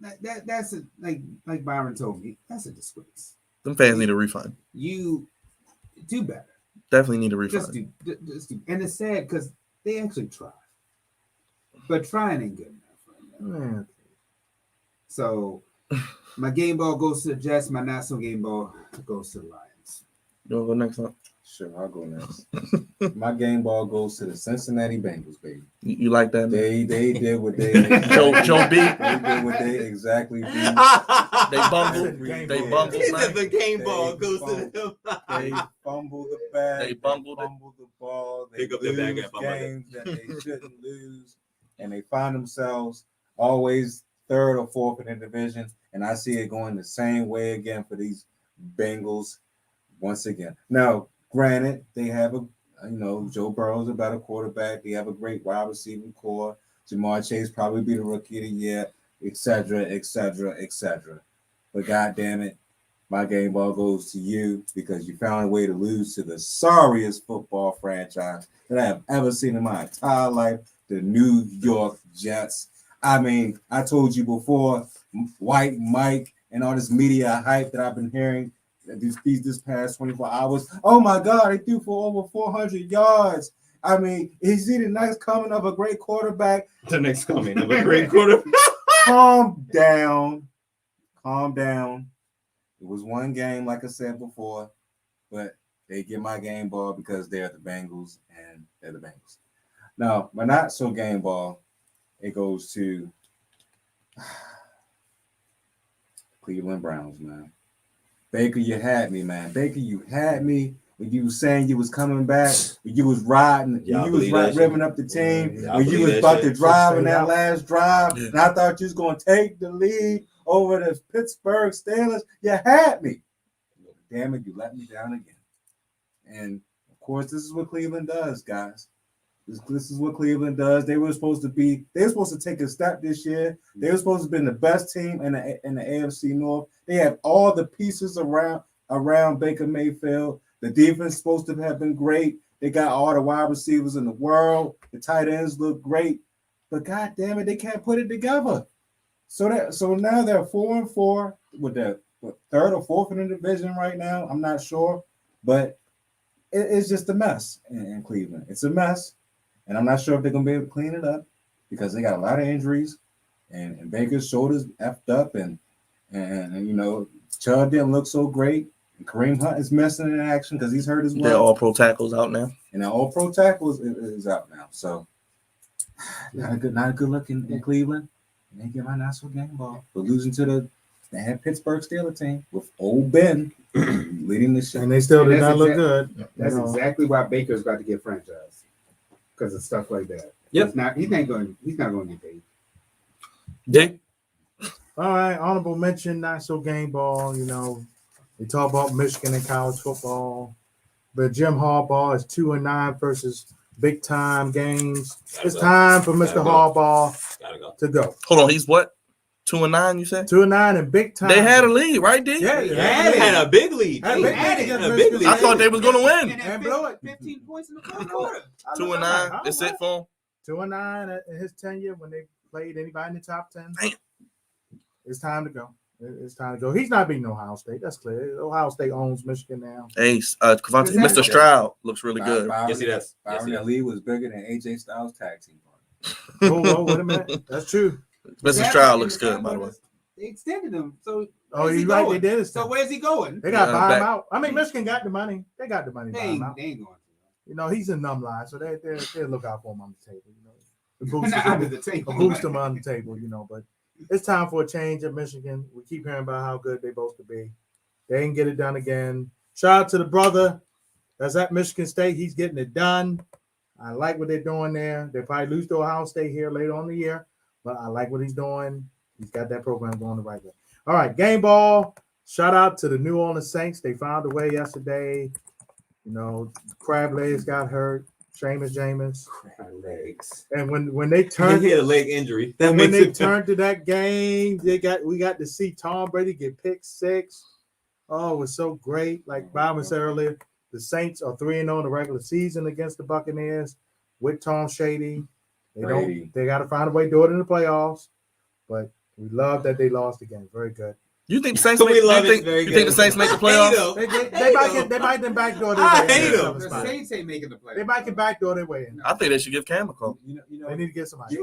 That's a, like Byron told me, that's a disgrace. Them fans need a refund. You do better. Definitely need a Just refund. do. And it's sad because they actually try. But trying ain't good enough right now. Man. So my game ball goes to the Jets. My not so game ball goes to the Lions. You wanna go next one? Sure, I'll go next. My game ball goes to the Cincinnati Bengals, baby. You like that? Man? They did what they Joe B. They did what they exactly did. They bumbled. Game They ball. bumbled. He said Man. the game They ball goes to fumbled. them. They fumbled the bag. They bumbled it. the ball. They Pick up the bag lose and fumble it. games that they shouldn't lose, and they find themselves always third or fourth in the division. And I see it going the same way again for these Bengals once again. Now, granted, they have Joe Burrow's a better quarterback. They have a great wide receiving core. Jamar Chase probably be the rookie of the year, et cetera, et cetera, et cetera. But God damn it, my game ball goes to you because you found a way to lose to the sorriest football franchise that I have ever seen in my entire life, the New York Jets. I mean, I told you before, White Mike and all this media hype that I've been hearing this past 24 hours. Oh my God, they threw for over 400 yards. I mean, is he the next coming of a great quarterback? The next coming of a great quarterback. Calm down. Calm down. It was one game, like I said before, but they get my game ball because they're the Bengals and they're the Bengals. Now, my not so game ball, it goes to Cleveland Browns, man. Baker, you had me, man. Baker, you had me when you was saying you was coming back, when you was riding, when Y'all you was believe that revving shit? up the team, Y'all when you believe was that about to shit? drive in that Yeah. last drive, Yeah. and I thought you was going to take the lead over the Pittsburgh Steelers. You had me. Damn it, you let me down again. And, of course, this is what Cleveland does, guys. This is what Cleveland does. They were supposed to take a step this year. They were supposed to be the best team in the AFC North. They have all the pieces around Baker Mayfield. The defense is supposed to have been great. They got all the wide receivers in the world. The tight ends look great. But God damn it, they can't put it together. So now they're 4-4 with the third or fourth in the division right now. I'm not sure, but it's just a mess in Cleveland. It's a mess. And I'm not sure if they're going to be able to clean it up because they got a lot of injuries and Baker's shoulders effed up and Chubb didn't look so great. And Kareem Hunt is missing in action because he's hurt as well. They're all pro tackles out now. And now all pro tackle is out now. So not a good look in Cleveland. And they get my not so game ball. But losing to they had Pittsburgh Steelers team with old Ben leading the show. And they still did And not that's look good. That's You know. exactly why Baker's about to get franchised because of stuff like that. Yep. He's not going to get paid. Dick, All right, honorable mention, not so game ball. We talk about Michigan and college football, but Jim Harbaugh is 2-9 versus big time games. It's time for Mr. Gotta go. Harbaugh Gotta go. to go. hold on. He's what? 2-9. You said 2-9 and big time. they had a lead, right? D. Yeah, They had a big lead. Had a big lead Had against a big lead. I thought they was gonna win. And blow it. 15 points in the fourth quarter. 2-9. It's it for him. 2-9 in his tenure when they played anybody in the top 10. Damn. It's time to go. It's time to go. He's not beating Ohio State. That's clear. Ohio State owns Michigan now. Hey, Crevonte, Isn't that- Mr. Stroud looks really good. Byron, Yes, he does. Yes, he Byron does. Lee was bigger than AJ Styles tag team partner. Whoa, wait a minute. That's true. Mr. Stroud looks good, by the way. They extended him. So Oh, where's he you're right. going? They did it. So where's he going? They got to buy him back. out. I mean, Michigan got the money. They got the money to They buy him ain't, out. they ain't going You know, he's a numb line, so they'll look out for him on the table. You know, the to. boost Not under the table. boost him on the table. You know, but it's time for a change at Michigan. We keep hearing about how good they're supposed to be. They ain't get it done again. Shout out to the brother that's at Michigan State. He's getting it done. I like what they're doing there. They probably lose to Ohio State here later on in the year, but I like what he's doing. He's got that program going the right way. All right, game ball. Shout out to the New Orleans Saints. They found a way yesterday. You know, crab legs got hurt. Jameis. Crab legs. And when they He turned had a leg injury. That when makes they it turned to that game, we got to see Tom Brady get pick 6. Oh, it was so great. Like Byron said earlier, the Saints are 3-0 in the regular season against the Buccaneers with Tom Shady. They got to find a way to do it in the playoffs. But we love that they lost the game. Very good. You think the Saints We make, love you it. think, Very you think the good. Saints make the I hate playoffs? him. They might then backdoor their I way in. hate the them. seventh The spot. Saints ain't making the play. They might can backdoor their way in. I think they should give Cam a call. You know, They need to get somebody.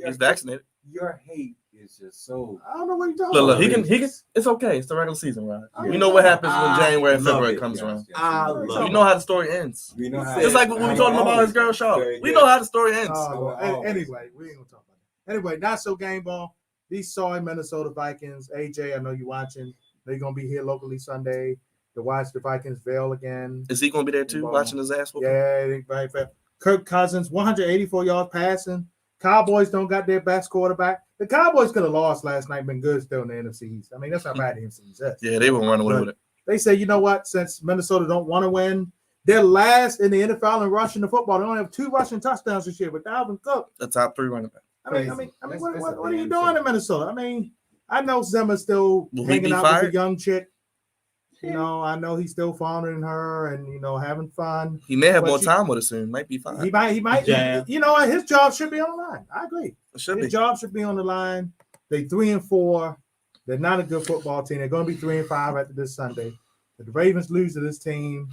He's vaccinated. Your hate is just so. I don't know what you're talking Look, about. he can. It's okay. It's the regular season, right? Oh, You know what happens when I January and love February it. comes around. I You love You know how the story ends. We know how Just like when we told him about his girl Shaw. Very We good. know how the story ends. Oh, well, Always. anyway, we ain't gonna talk about that. Anyway, not so game ball. These sorry Minnesota Vikings. AJ, I know you're watching. They're gonna be here locally Sunday to watch the Vikings veil again. Is he going to be there too, watching his ass? Whooping? Yeah, right. Kirk Cousins, 184 yards passing. Cowboys don't got their best quarterback. The Cowboys could have lost last night, been good still in the NFC East. I mean, that's how bad the NFC East is. Yeah, they were running away But with it. They say, you know what? Since Minnesota don't want to win, they're last in the NFL in rushing the football. They only have 2 rushing touchdowns this year with Dalvin Cook. The top 3 running back. I mean, Crazy. what are you doing in Minnesota? I mean, I know Zimmer's still Will he hanging be out with fired? the young chick. You know, I know he's still fondling her and having fun. He may have But more you- time with us soon. Might be fine. He might. Yeah. You know what? His job should be on the line. I agree. It should His be. job should be on the line. They 3-4. They're not a good football team. They're going to be 3-5 after this Sunday. If the Ravens lose to this team,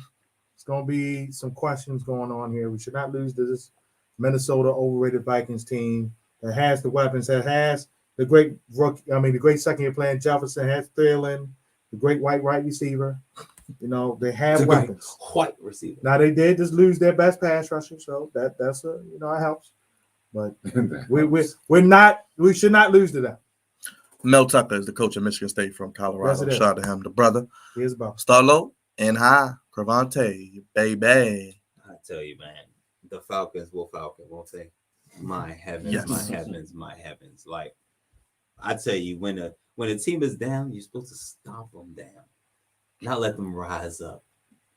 it's going to be some questions going on here. We should not lose to this Minnesota overrated Vikings team that has the weapons, that has the great rookie. I mean, the great second-year playing Jefferson, has Thielen, the great white right receiver. You know, they have The great weapons. white receiver. Now they did just lose their best pass rusher, so that's a it helps. But we should not lose to them. Mel Tucker is the coach of Michigan State from Colorado. Yes, it is. Shout out to him, the brother. Here's about Star low and high. Crevonte, baby. I tell you, man, the Falcons will falcon, won't they? My heavens, Yes. my heavens, my heavens. Like, I tell you, when a team is down, you're supposed to stomp them down, not let them rise up.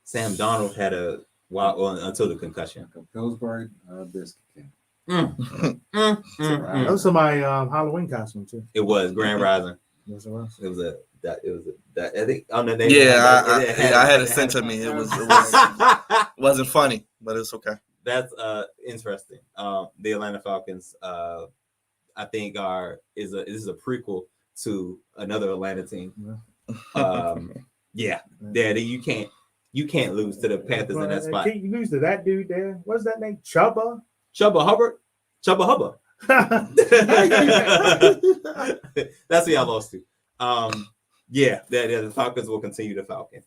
Sam Darnold had a until the concussion. Pillsbury biscuit king. that was my Halloween costume too. It was Grand Rising. Yes, it was. It was that. I think on the name. Yeah, I had it sent to me. It wasn't funny, but it's okay. That's interesting. The Atlanta Falcons, I think, is a prequel to another Atlanta team. Yeah, you can't lose to the Panthers in that spot. Can't you lose to that dude there? What's that name? Chubba. Chubba Hubbard. That's who y'all lost to. Yeah, the Falcons will continue to falcon.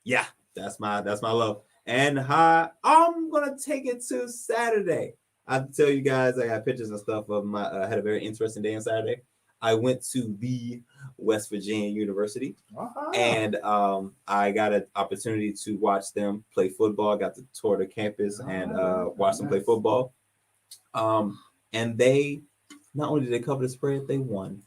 Yeah, that's my love. And I'm gonna take it to Saturday. I have to tell you guys, I got pictures and stuff of I had a very interesting day on Saturday. I went to the West Virginia University, and I got an opportunity to watch them play football. I got to tour the campus and watch them play football. And they not only did they cover the spread, they won.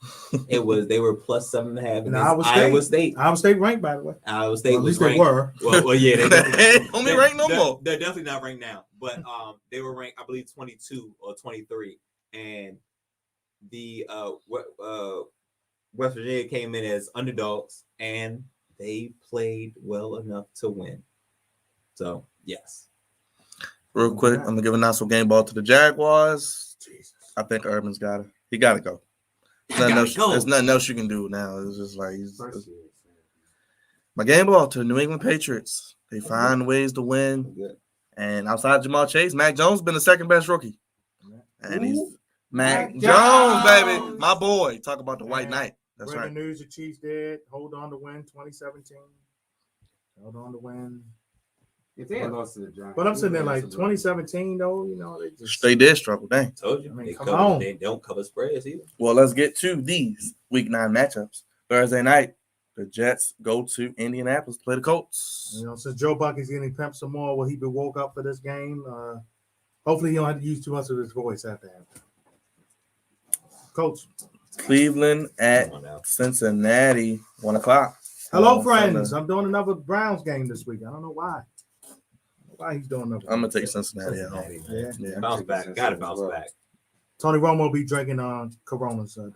They were plus 7.5 against Iowa State. Iowa State ranked, by the way. Iowa State Well, at was least they ranked. were. Well, yeah, They only ranked no more. They're definitely not ranked now, but they were ranked, I believe, 22 or 23, and the West Virginia came in as underdogs, and they played well enough to win. So yes. Real quick, I'm gonna give a nice little game ball to the Jaguars. Jesus. I think Urban's got it. He got to go. There's nothing else you can do now. It's just like my game ball to the New England Patriots. They find ways to win. Good. And outside Jamal Chase, Mac Jones been the second best rookie. And he's Mac Jones. Jones, baby. My boy. Talk about the White Knight. That's Breaking right. news: the Chiefs did hold on to win 2017. Held on to win. If they had lost to the Giants, But I'm sitting there like 2017 though. You know They did struggle. Dang. Told you. I mean, They come cover. on. They don't cover spreads either. Well, let's get to these Week 9 matchups. Thursday night, the Jets go to Indianapolis to play the Colts. You know, since Joe Bucky's getting pimped some more, will he be woke up for this game? Hopefully, he don't have to use too much of his voice after that. Coach. Cleveland at Come on now. Cincinnati, 1 o'clock. Hello, On friends. Sunday. I'm doing another Browns game this week. I don't know why. Why he's doing another. I'm gonna take Cincinnati at home. Cincinnati, man. Yeah. Bounce back. Got to bounce back. Tony Romo will be drinking Corona. So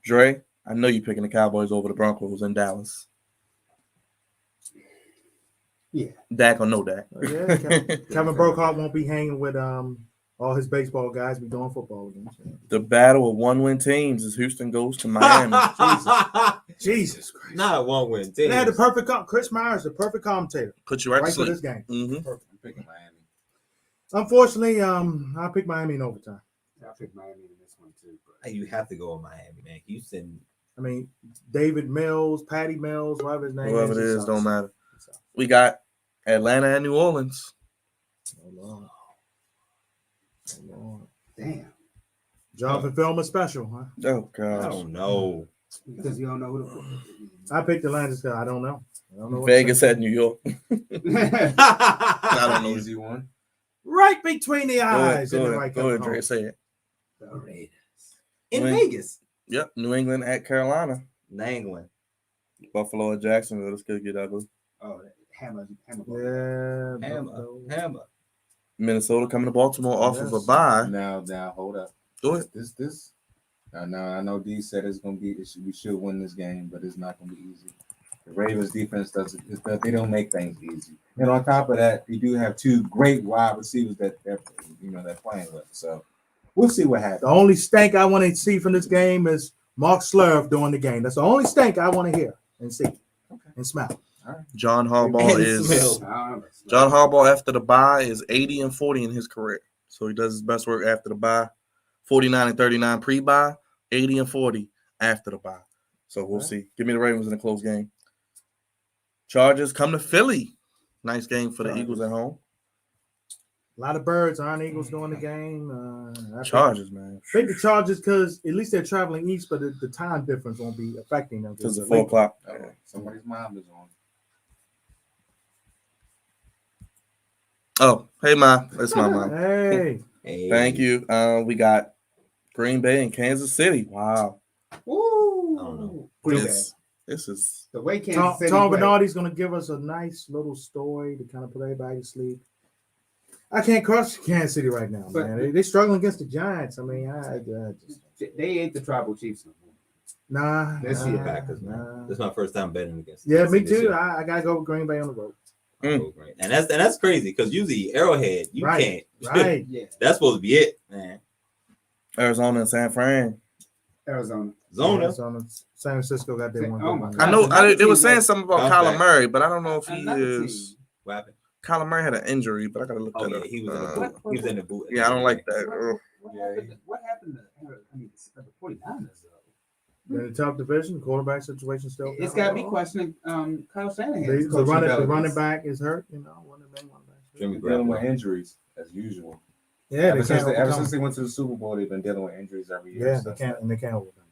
Dre, I know you're picking the Cowboys over the Broncos in Dallas. Yeah. Dak or no Dak. yeah, Kevin Burkhardt won't be hanging with all his baseball guys. Be doing football again. So. The battle of one-win teams as Houston goes to Miami. Jesus Christ! Not a one-win team. They had the perfect Chris Myers, the perfect commentator, Put you right to right for sleep. this game. Mm-hmm. I'm picking Miami. Unfortunately, I picked Miami in overtime. I picked Miami in this one too. But You have to go with Miami, man. Houston. I mean, David Mills, Patty Mills, whatever his name Whoever it is. is, don't matter. We got Atlanta and New Orleans. Oh, Lord. Oh, Lord. damn, Jonathan Film is special, huh? Oh, I gosh. don't know. because you don't know who I picked Atlanta because I don't know. I don't know what Vegas to say. at New York. the. I don't know. Easy one. Right between the Go ahead, eyes. go and the ahead, right go ahead, home. Dre. Say it. The Raiders. In Win. Vegas. Yep, New England at Carolina. New England. Buffalo at Jacksonville. This could get ugly. Oh, hammer. Yeah. Hammer. Minnesota coming to Baltimore off of a Yes. bye. Now, hold up. Go ahead. This. Now I know D said it's gonna be. We should win this game, but it's not gonna be easy. The Ravens defense they don't make things easy. And on top of that, they do have two great wide receivers that they're playing with. So we'll see what happens. The only stank I want to see from this game is Mark Slurve during the game. That's the only stank I want to hear and see and smell. John Harbaugh And is smell. John Harbaugh after the bye is 80-40 in his career. So he does his best work after the bye. 49-39 pre-bye, 80-40 after the bye. So we'll see. Give me the Ravens in a close game. Chargers come to Philly. Nice game for the Eagles at home. A lot of birds, Iron Eagles doing the game. I Chargers, man. think the Chargers because at least they're traveling east, but the time difference won't be affecting them. Because it's 4 o'clock. Somebody's mom is on. Oh, hey, Ma. That's my mom. Hey, Hey. Thank you. We got Green Bay and Kansas City. Wow. Woo! I don't know. This is The way Kansas City Tom played. Bernardi's going to give us a nice little story to kind of put everybody to sleep. I can't crush Kansas City right now, But- man. They're struggling against the Giants. I mean, I just They ain't the tribal chiefs no more. nah. Let's see nah, it, Packers, man. nah. This is my first time betting against. Yeah, me this too. year. I gotta go with Green Bay on the road. Oh, great. And that's crazy because usually Arrowhead, you Right, can't. right. Yeah, That's supposed to be it, man. Arizona and San Fran. Arizona. Zona. Arizona, San Francisco got their one. Oh good my one. God. I know Another they were team saying that- something about Bounce Kyler back. Murray, but I don't know if he Another is. team. What happened? Kyler Murray had an injury, but I gotta look Oh that yeah, up. he was in the boot. He was in the boot. Yeah, I don't like that. Ugh. What happened to the 49ers though? They're in a tough division. Quarterback situation still. It's got me questioning Kyle Shanahan. The running back is hurt. You know, one of the main running backs. Jimmy Dealing with Garoppolo. injuries as usual. Yeah, Ever they since can't they overcome. went to the Super Bowl, they've been dealing with injuries every year. Yeah, so they can't overcome.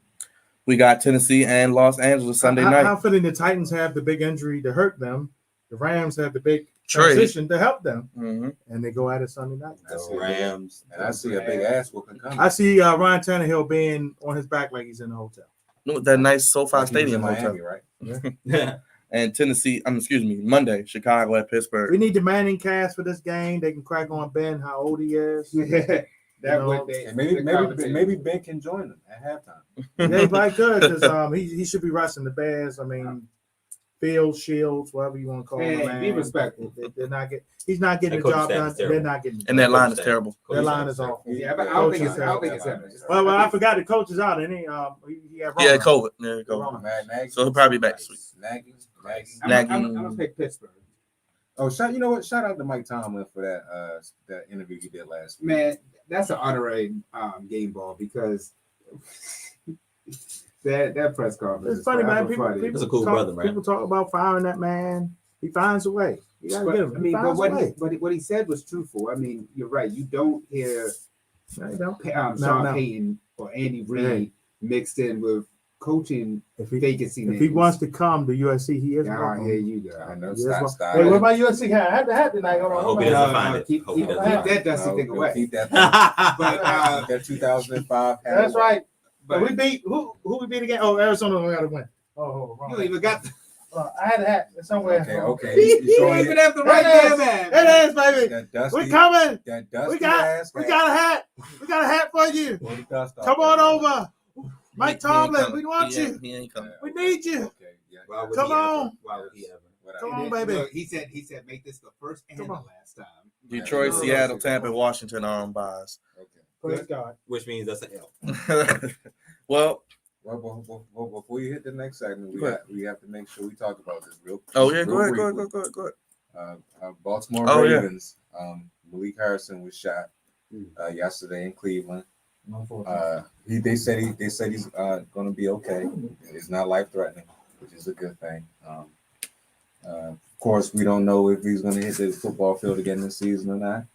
We got Tennessee and Los Angeles Sunday how, night. How fitting the Titans have the big injury to hurt them. The Rams have the big Trade. transition to help them, Mhm. and they go at it Sunday night. The Rams. And I see a big ass whooping coming. I see Ryan Tannehill being on his back like he's in a hotel. Look at that nice SoFi Like he was Stadium in Miami, hotel. right? Yeah. And Tennessee, Monday, Chicago at We Pittsburgh. need the Manning cast for this game. They can crack on Ben how old he is. that know, what they And maybe maybe Ben can join them at halftime. Yeah, he probably could because he should be rushing the Bears. I mean, Field Shields, whatever you want to call him. Hey, Man. be respectful. They're not getting. He's not getting That the coaching job staff done. is terrible. They're not getting. And that line is terrible. Their line is awful. Yeah, but I don't think it's Well, I forgot the coach is out, and he had Yeah, Rona. COVID. Yeah, COVID. Matt Nagy. So he'll probably be back this week. Nagy. I'm gonna pick Pittsburgh. Oh, you know what? Shout out to Mike Tomlin for that interview he did last week. Man, that's an honorary game ball because that press conference. It's funny, man. He's a cool brother, man. People talk about firing that man. He finds a way. You gotta get him. I mean, He finds a way. what he said was truthful. I mean, you're right. You don't hear No, you don't. Sean Payton or Andy Reid mixed in with coaching If he vacancy. if he wants to come to USC, he is I welcome. hear you, I guys. know. Yes, Stop. Hey, what about USC hat? I had the hat tonight. Hold on. I hope he hold on. doesn't find it. Keep Hope he doesn't keep find that dusty thing away. Keep that. But That 2005. That's right. but we beat who we beat again? Oh, Arizona. We got to win. Oh, wrong. you don't even got. I had a hat somewhere. Okay. You You don't showing even it? have the right there, man. It is, baby. That dusty. We coming. That dusty We got ass a hat. hat. We got a hat for you. Pull the dust off Come on that. over. Mike Tomlin, we want He you. ain't- He ain't coming. We need you. Okay. Yeah. Why would Come he ever? on. Why would he ever? Whatever. Come on, baby. Look, he said make this the first and the Come on. last time. Detroit, Yeah. Seattle, Tampa, Washington are on buys. Okay. Praise God. Which means that's an L. Well, Well, before you hit the next segment, Go ahead. we have to make sure we talk about this real. oh yeah, real go ahead, briefly. go ahead. Baltimore Oh, yeah. Ravens. Malik Harrison was shot yesterday in Cleveland. They said he's going to be okay. It's not life threatening, which is a good thing. Of course, we don't know if he's going to hit the football field again this season or not.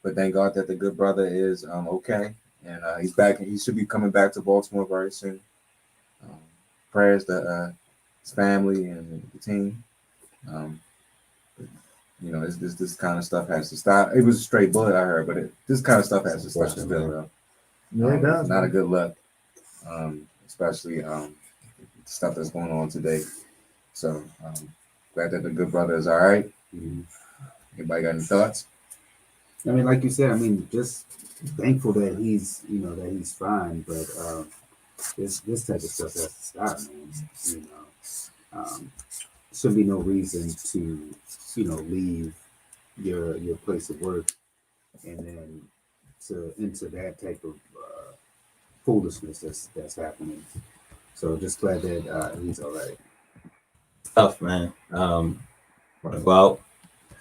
But thank God that the good brother is okay, and he's back. He should be coming back to Baltimore very soon. Prayers to his family and the team. This kind of stuff has to stop. It was a straight bullet, I heard, but this kind of stuff has to stop. Still, though. Yeah, it does. Not a good look, especially the stuff that's going on today. So glad that the good brother is all right. Anybody got any thoughts? I mean, like you said, I mean, just thankful that he's fine, but this type of stuff has to stop, man. Should be no reason to, leave your place of work and then to into that type of foolishness that's happening. So just glad that he's all right. Tough, man. Want to go out,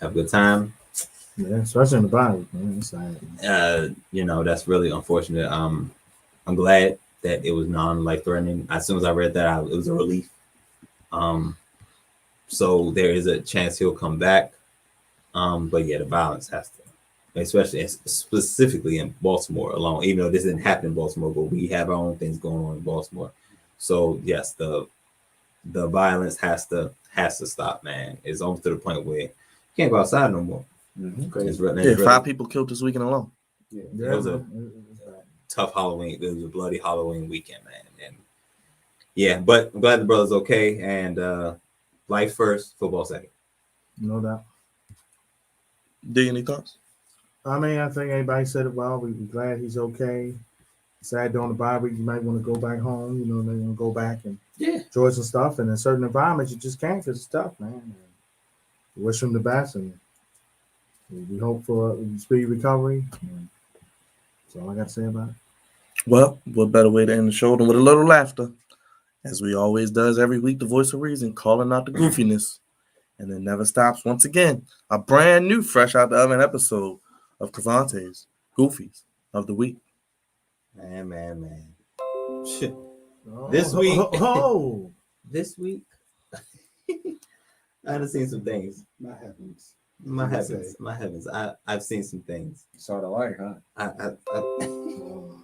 have a good time. Yeah, especially in the body, man. It's sad. That's really unfortunate. I'm glad that it was non-life threatening. As soon as I read that, it was a relief. So there is a chance he'll come back. But yeah, the violence has to, especially specifically in Baltimore alone, even though this didn't happen in Baltimore, but we have our own things going on in Baltimore. So yes, the violence has to stop, man. It's almost to the point where you can't go outside no more. It's really, 5 people killed this weekend alone. Yeah. It was a tough Halloween. It was a bloody Halloween weekend, man. And yeah, but I'm glad the brother's okay. And life first, football second. No doubt. D, any thoughts? I mean, I think everybody said it well. We're glad he's okay. Sad during the bye week, you might want to go back home. They want to go back and enjoy some stuff. And in certain environments, you just can't because it's tough, man. And we wish him the best, and we hope for a speedy recovery. And that's all I got to say about it. Well, what better way to end the show than with a little laughter? As we always does every week, the voice of reason, calling out the goofiness. And it never stops once again. A brand new, fresh out the oven episode of Crevonte's Goofies of the Week. Man. Shit. This week. This week, I done seen some things. My heavens. My heavens. I've seen some things. You saw the light, huh? I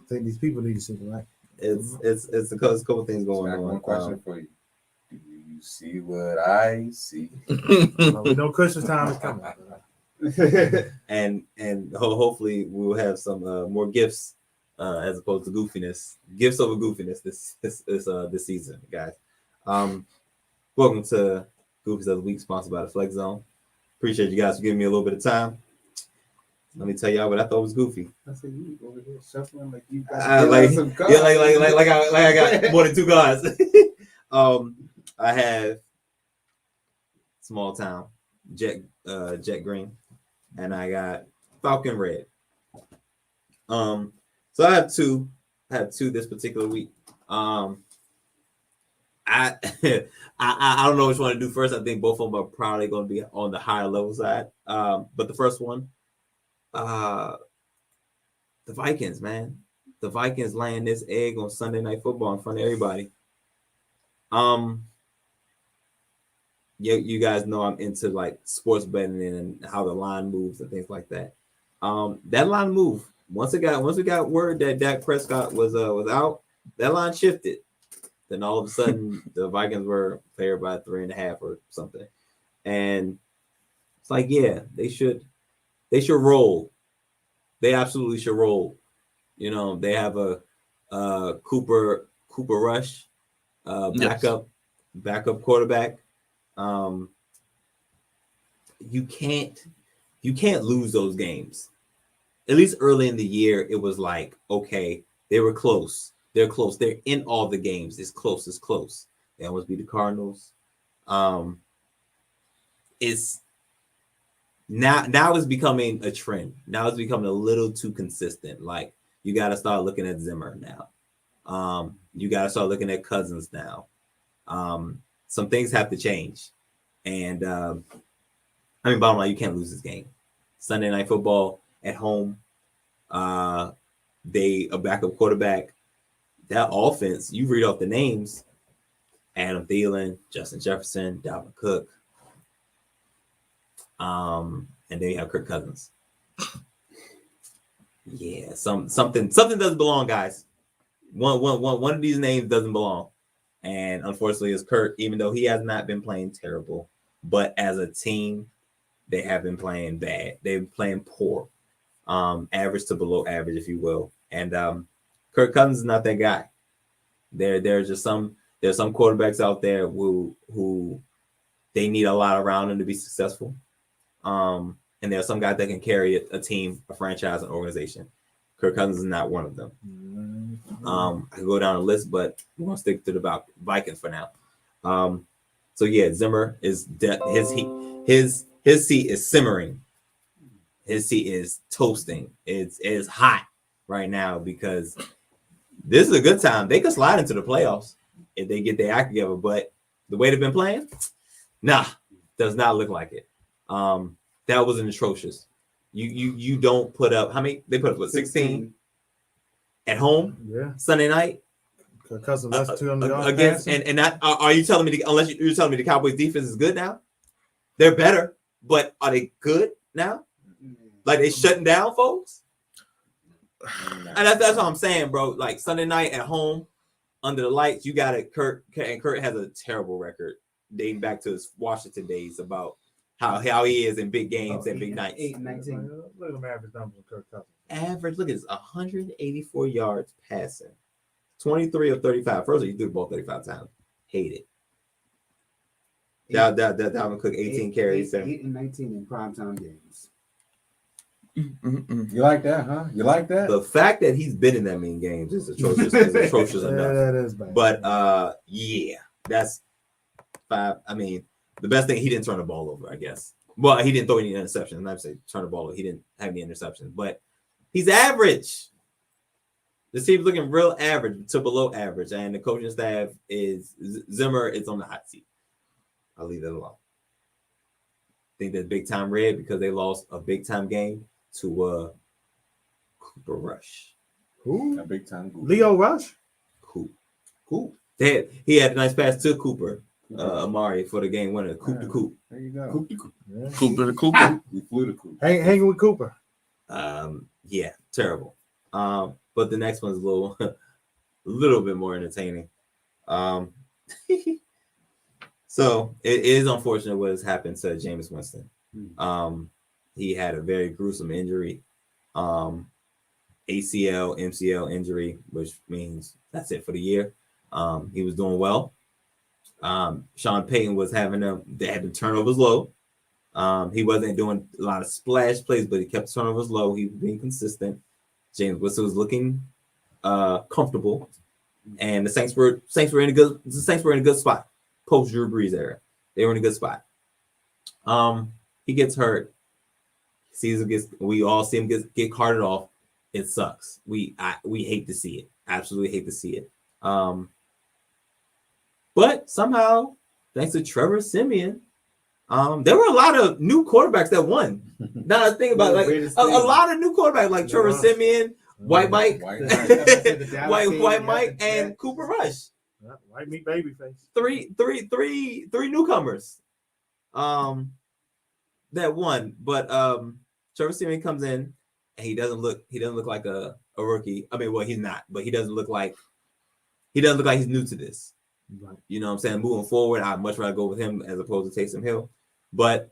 think these people need to see the light. It's a couple things going on. One question for you. Do you see what I see? We know Christmas time is coming. and hopefully we will have some more gifts as opposed to goofiness. Gifts over goofiness this season, guys. Welcome to Goofies of the Week, sponsored by the Flex Zone. Appreciate you guys for giving me a little bit of time. Let me tell y'all what I thought was goofy. I said you over here shuffling like you like I got more than 2 guys. I have small town, jet green, and I got Falcon red. So I have two this particular week. I I don't know which one to do first. I think both of them are probably going to be on the higher level side. But the first one, the Vikings, man. The Vikings laying this egg on Sunday Night Football in front of everybody. You guys know I'm into like sports betting and how the line moves and things like that. That line moved once we got word that Dak Prescott was out. That line shifted. Then all of a sudden the Vikings were favored by 3.5 or something, and it's like, yeah, they should roll. They absolutely should roll. You know, they have a Cooper Rush, backup quarterback. You can't lose those games. At least early in the year, it was like, okay, they were close. They're close. They're in all the games. It's close. It's close. They almost beat the Cardinals. It's now it's becoming a trend. Now it's becoming a little too consistent. Like, you got to start looking at Zimmer now. You got to start looking at Cousins now. Some things have to change. And bottom line, you can't lose this game. Sunday Night Football at home. They a backup quarterback. That offense, you read off the names: Adam Thielen, Justin Jefferson, Dalvin Cook, and then you have Kirk Cousins. Yeah, something doesn't belong, guys. One of these names doesn't belong, and unfortunately, it's Kirk. Even though he has not been playing terrible, but as a team, they have been playing bad. They've been playing poor, average to below average, if you will. And Kirk Cousins is not that guy. There's some quarterbacks out there who they need a lot around them to be successful. And there are some guys that can carry a team, a franchise, an organization. Kirk Cousins is not one of them. I can go down the list, but we're gonna stick to the Vikings for now. So yeah, Zimmer is his seat is simmering. His seat is toasting. It's hot right now because this is a good time. They could slide into the playoffs if they get their act together. But the way they've been playing, does not look like it. That was an atrocious. You don't put up how many? They put up 16 at home. Yeah, Sunday night. Because of less 200 yards against passing. and that are you telling me unless you're telling me the Cowboys defense is good now? They're better, but are they good now? Like, they shutting down folks? And that's what I'm saying, bro. Like, Sunday night at home under the lights, you got it. Kurt has a terrible record dating back to his Washington days about how he is in big games and big nights. 8-19. Look at the average numbers of Kirk Cousins. Average, look at this, 184 yards passing, 23 of 35. First of all, you threw the ball 35 times. Hate it. Dalvin Cook, 18 carries. 8 and 19 in primetime games. You like that, huh? You like that? The fact that he's been in that many games is atrocious. Atrocious Yeah, enough. that is bad. But yeah, that's 5. I mean, the best thing, he didn't turn the ball over, I guess. Well, he didn't throw any interceptions. I'm not saying turn the ball over. He didn't have any interceptions, but he's average. The team's looking real average to below average, and the coaching staff is Zimmer is on the hot seat. I'll leave that alone. I think that's big time red because they lost a big time game to Cooper Rush. Who? A big time group. Leo Rush? Cool. He had a nice pass to Cooper, Amari, for the game winner. Coop to Coop. There you go. Coop to Coop. Yeah. Cooper to Cooper. We flew to Coop. Hanging with Cooper. Yeah, terrible. But the next one's a little bit more entertaining. So it is unfortunate what has happened to Jameis Winston. He had a very gruesome injury, ACL, MCL injury, which means that's it for the year. He was doing well. Sean Payton was they had the turnovers low. He wasn't doing a lot of splash plays, but he kept turnovers low. He was being consistent. James Winston was looking comfortable, and the Saints were in a good spot. Post Drew Brees era, they were in a good spot. He gets hurt. We all see him get carted off. It sucks. We hate to see it. Absolutely hate to see it. But somehow, thanks to Trevor Siemian, there were a lot of new quarterbacks that won. Now I think about a lot of new quarterbacks like Trevor Siemian, White Mike, White Mike, and Cooper Rush. White meat baby face. Three newcomers. That won, but Trevor Siemian comes in and he doesn't look like a rookie. I mean, well, he's not, but he doesn't look like he's new to this. Right. You know what I'm saying? Moving forward, I'd much rather go with him as opposed to Taysom Hill. But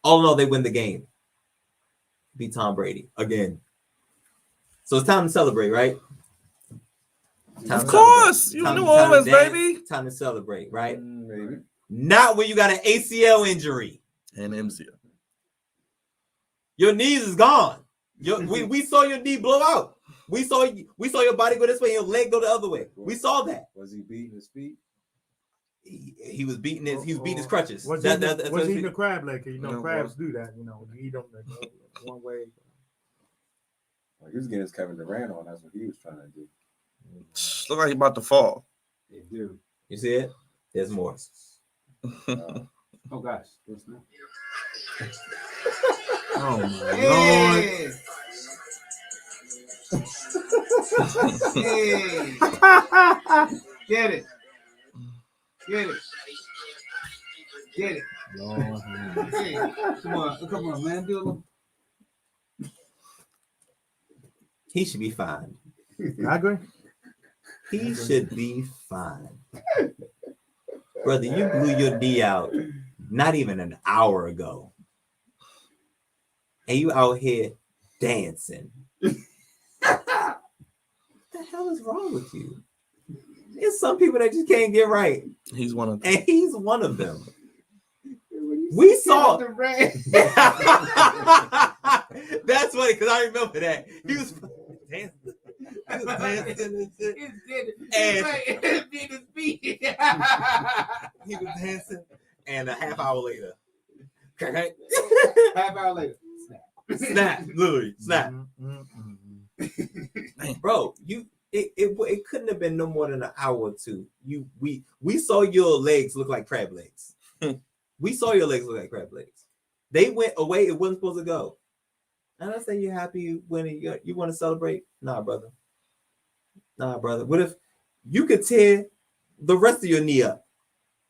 all in all, they win the game. Beat Tom Brady again. So it's time to celebrate, right? Of course, you New Orleans, baby. Time to celebrate, right? Maybe. Not when you got an ACL injury And MCL. Your knees is gone. We saw your knee blow out. We saw your body go this way, and your leg go the other way. We saw that. Was he beating his feet? He was beating his crutches. Was he eating a crab leg? You know, crabs do that. You know, you eat them one way. Well, he was getting his Kevin Durant on. That's what he was trying to do. Look like he about to fall. They do. You see it? There's more. Oh gosh, there's not. Oh my Hey! Hey! Get it. Get it. Get it. Lord. Hey, come on, man. Do a little. He should be fine. I agree. He should be fine. Brother, you blew your knee out not even an hour ago. And you out here dancing. What the hell is wrong with you? There's some people that just can't get right. He's one of them. And he's one of them. We saw the rain. That's funny because I remember that. He was dancing. He was dancing and shit. And he was dancing. And a half hour later. Half hour later. Snap. Literally. Snap. Bro, it couldn't have been no more than an hour or two. We saw your legs look like crab legs. We saw your legs look like crab legs. They went away. It wasn't supposed to go. And I say you're happy when you want to celebrate. Nah, brother. What if you could tear the rest of your knee up,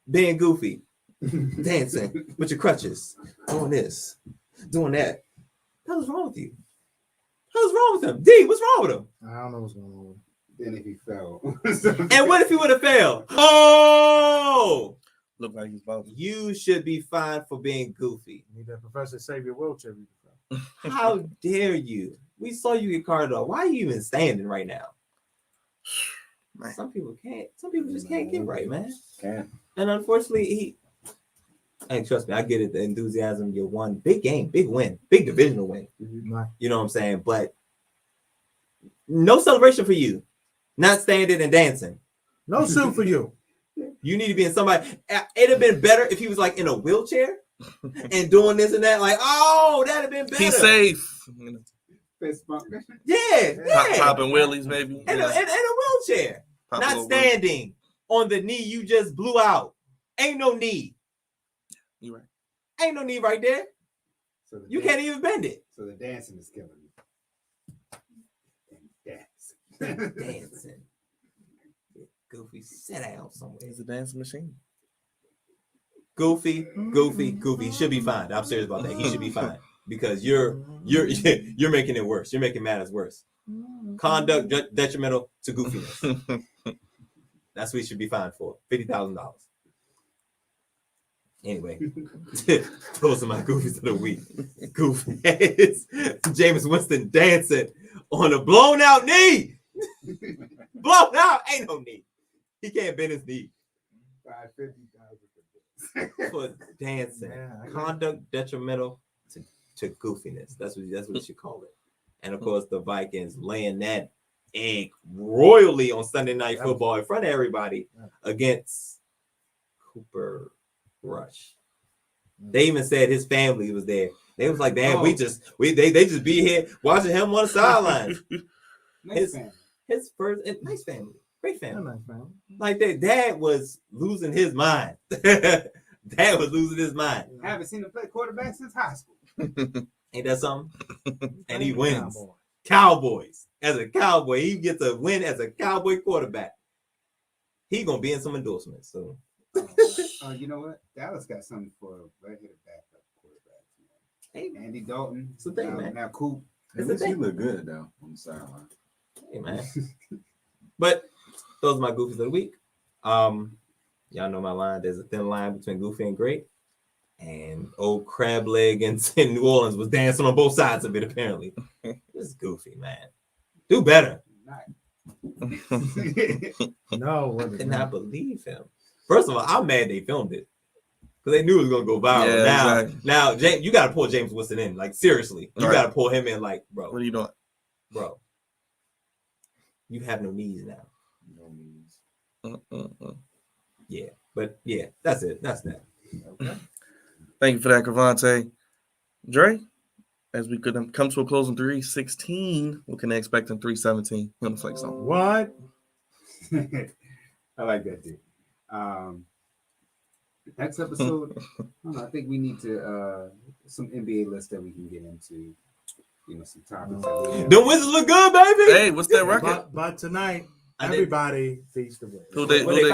being goofy, dancing with your crutches, doing this, doing that? What's wrong with you? What's wrong with him? D, what's wrong with him? I don't know what's going on. Then if he fell. And what if he would have failed? Oh! Look like he's about to. You should be fined for being goofy. Need that Professor Xavier wheelchair. How dare you? We saw you get carted off. Why are you even standing right now? Man. Some people can't. Some people just can't get right, man. Can't. And unfortunately, and trust me, I get it. The enthusiasm, you won. Big game, big win, big divisional win. You know what I'm saying? But no celebration for you. Not standing and dancing. No suit for you. You need to be in somebody. It'd have been better if he was like in a wheelchair and doing this and that. Like, oh, that'd have been better. He's safe. Fist bump. Yeah. Popping wheelies, maybe. In a wheelchair. Pop Not over. standing on the knee you just blew out. Ain't no knee. You right. Ain't no knee right there. So You can't even bend it. So the dancing is killing me. Dancing. Goofy, sit down somewhere. He's a dancing machine. Goofy. He should be fined. I'm serious about that. He should be fined because you're making it worse. You're making matters worse. Conduct detrimental to goofiness. That's what he should be fined for. $50,000. Anyway, those are my goofies of the week. Goofy is Jameis Winston dancing on a blown out knee. Blown out, ain't no knee. He can't bend his knee. $50,000 For dancing. Conduct detrimental to goofiness. That's what you should call it. And of course, the Vikings laying that egg royally on Sunday Night Football in front of everybody against Cooper Rush. They even said his family was there. They was like, damn, Oh. they just be here watching him on the sidelines. Nice family. His first nice family, great Yeah, family. nice, man. Like their dad was losing his mind. Dad was losing his mind. I haven't seen him play quarterback since high school. Ain't that something? And he Thank wins. Cowboy. Cowboys. As a Cowboy, he gets a win as a Cowboy quarterback. He gonna be in some endorsements soon. You know what? Dallas got something for a right-handed backup quarterback. Hey, man. Andy Dalton. It's the thing, man. Now Coop. At least he look good though on the sideline. Hey, man. But those are my goofies of the week. Y'all know my line. There's a thin line between goofy and great. And old crab leg in New Orleans was dancing on both sides of it, apparently. This is goofy, man. Do better. No, I could not believe him. First of all, I'm mad they filmed it. Because they knew it was gonna go viral. Yeah, now, James, you gotta pull James Winston in. Like, seriously. You gotta pull him in, like, bro. What are you doing? Bro. You have no knees now. No means. Yeah. But yeah, that's it. That's that. Okay. Thank you for that, Crevonte. Dre, as we could come to a close in 316, what can they expect in 317 on the Flex Zone? What? I like that, dude. Next episode, I think we need to some NBA lists that we can get into. You know, some topics. The Wizards look good, baby. Hey, what's that record? But tonight, I did- everybody feast the way. Who they lose?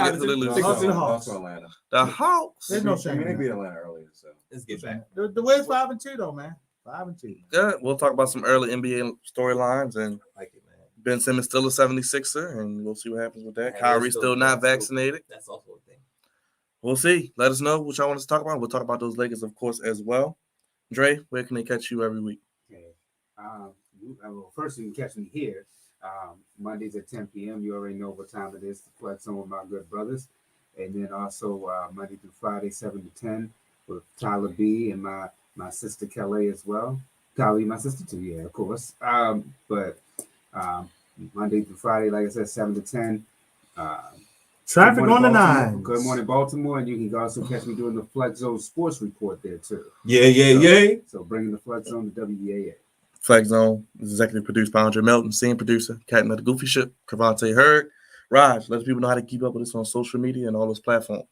Hawks to? and Hawks. Also Atlanta. The Hawks. There's no I shame. mean, they in beat that. Atlanta earlier, so Let's get back. The Wiz 5-2 though, man. 5-2. Yeah, we'll talk about some early NBA storylines, and I like it, man. Ben Simmons still a 76er, and we'll see what happens with that. Yeah, Kyrie's still not vaccinated. That's also a thing. We'll see. Let us know what y'all want us to talk about. We'll talk about those Lakers, of course, as well. Dre, where can they catch you every week? Okay. Well, first you can catch me here. Mondays at 10 p.m. You already know what time it is to flex on with my good brothers. And then also Monday through Friday, 7 to 10 with Tyler B and my sister Kelly as well. Kylie, my sister too, yeah, of course. But Monday through Friday, like I said, 7 to 10. Traffic on the Baltimore. nine. Good morning, Baltimore. And you can also catch me doing the Flex Zone Sports Report there too. Yeah. So bringing the Flex Zone to WEAA. Flex Zone is executive produced by Andre Melton, senior producer, Captain of the Goofy Ship, Crevonte Hurd. Raj, let people know how to keep up with us on social media and all those platforms.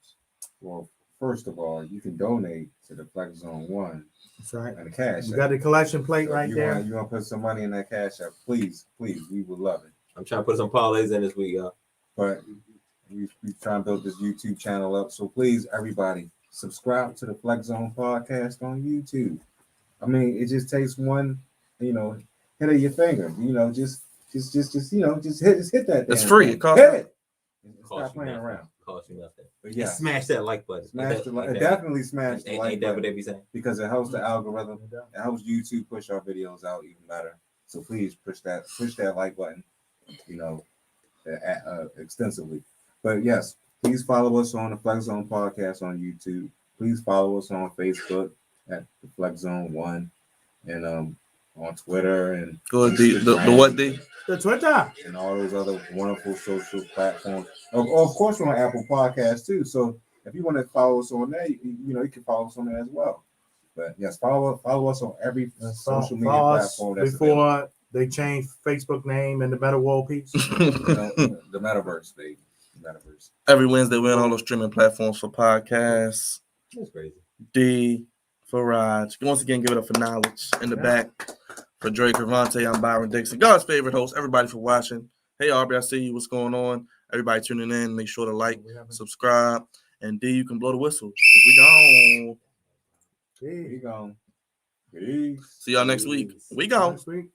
well, first of all, you can donate to the Flex Zone 1 That's right. and the cash. You App. got the collection plate So if right you there. Want to put some money in that cash app? Please, we would love it. I'm trying to put some parlays in this week, y'all. But we trying to build this YouTube channel up, so please, everybody, subscribe to the Flex Zone podcast on YouTube. I mean, it just takes one, hit of your finger. Just hit that. It's damn free. thing. It costs Hit it. And Cost stop you playing nothing. around. Cost you nothing. But Yeah. yeah, Smash that like button. smash the like. Ain't that- Definitely smash the like Ain't that what button they be saying? because it helps the algorithm. It helps YouTube push our videos out even better. So please push that like button, extensively. But yes, please follow us on the Flex Zone podcast on YouTube. Please follow us on Facebook at the Flex Zone 1 and on Twitter and Go ahead, D. The what, D? The Twitter. and all those other wonderful social platforms. Of course, we're on Apple Podcasts too. So if you want to follow us on there, you can follow us on there as well. But yes, follow us on every social media Follow us platform that's available. before they change Facebook name and the Meta World Peace. The metaverse, baby. The metaverse. Every Wednesday, we're on all those streaming platforms for podcasts. That's crazy. D for Raj. Once again, give it up for Knowledge in the back. For Drake Crevonte, I'm Byron Dixon, God's favorite host. Everybody for watching. Hey, Aubrey, I see you. What's going on? Everybody tuning in. Make sure to like, subscribe, and D, you can blow the whistle. 'Cause we gone. We gone. Peace. See y'all next week. We gone. Next week.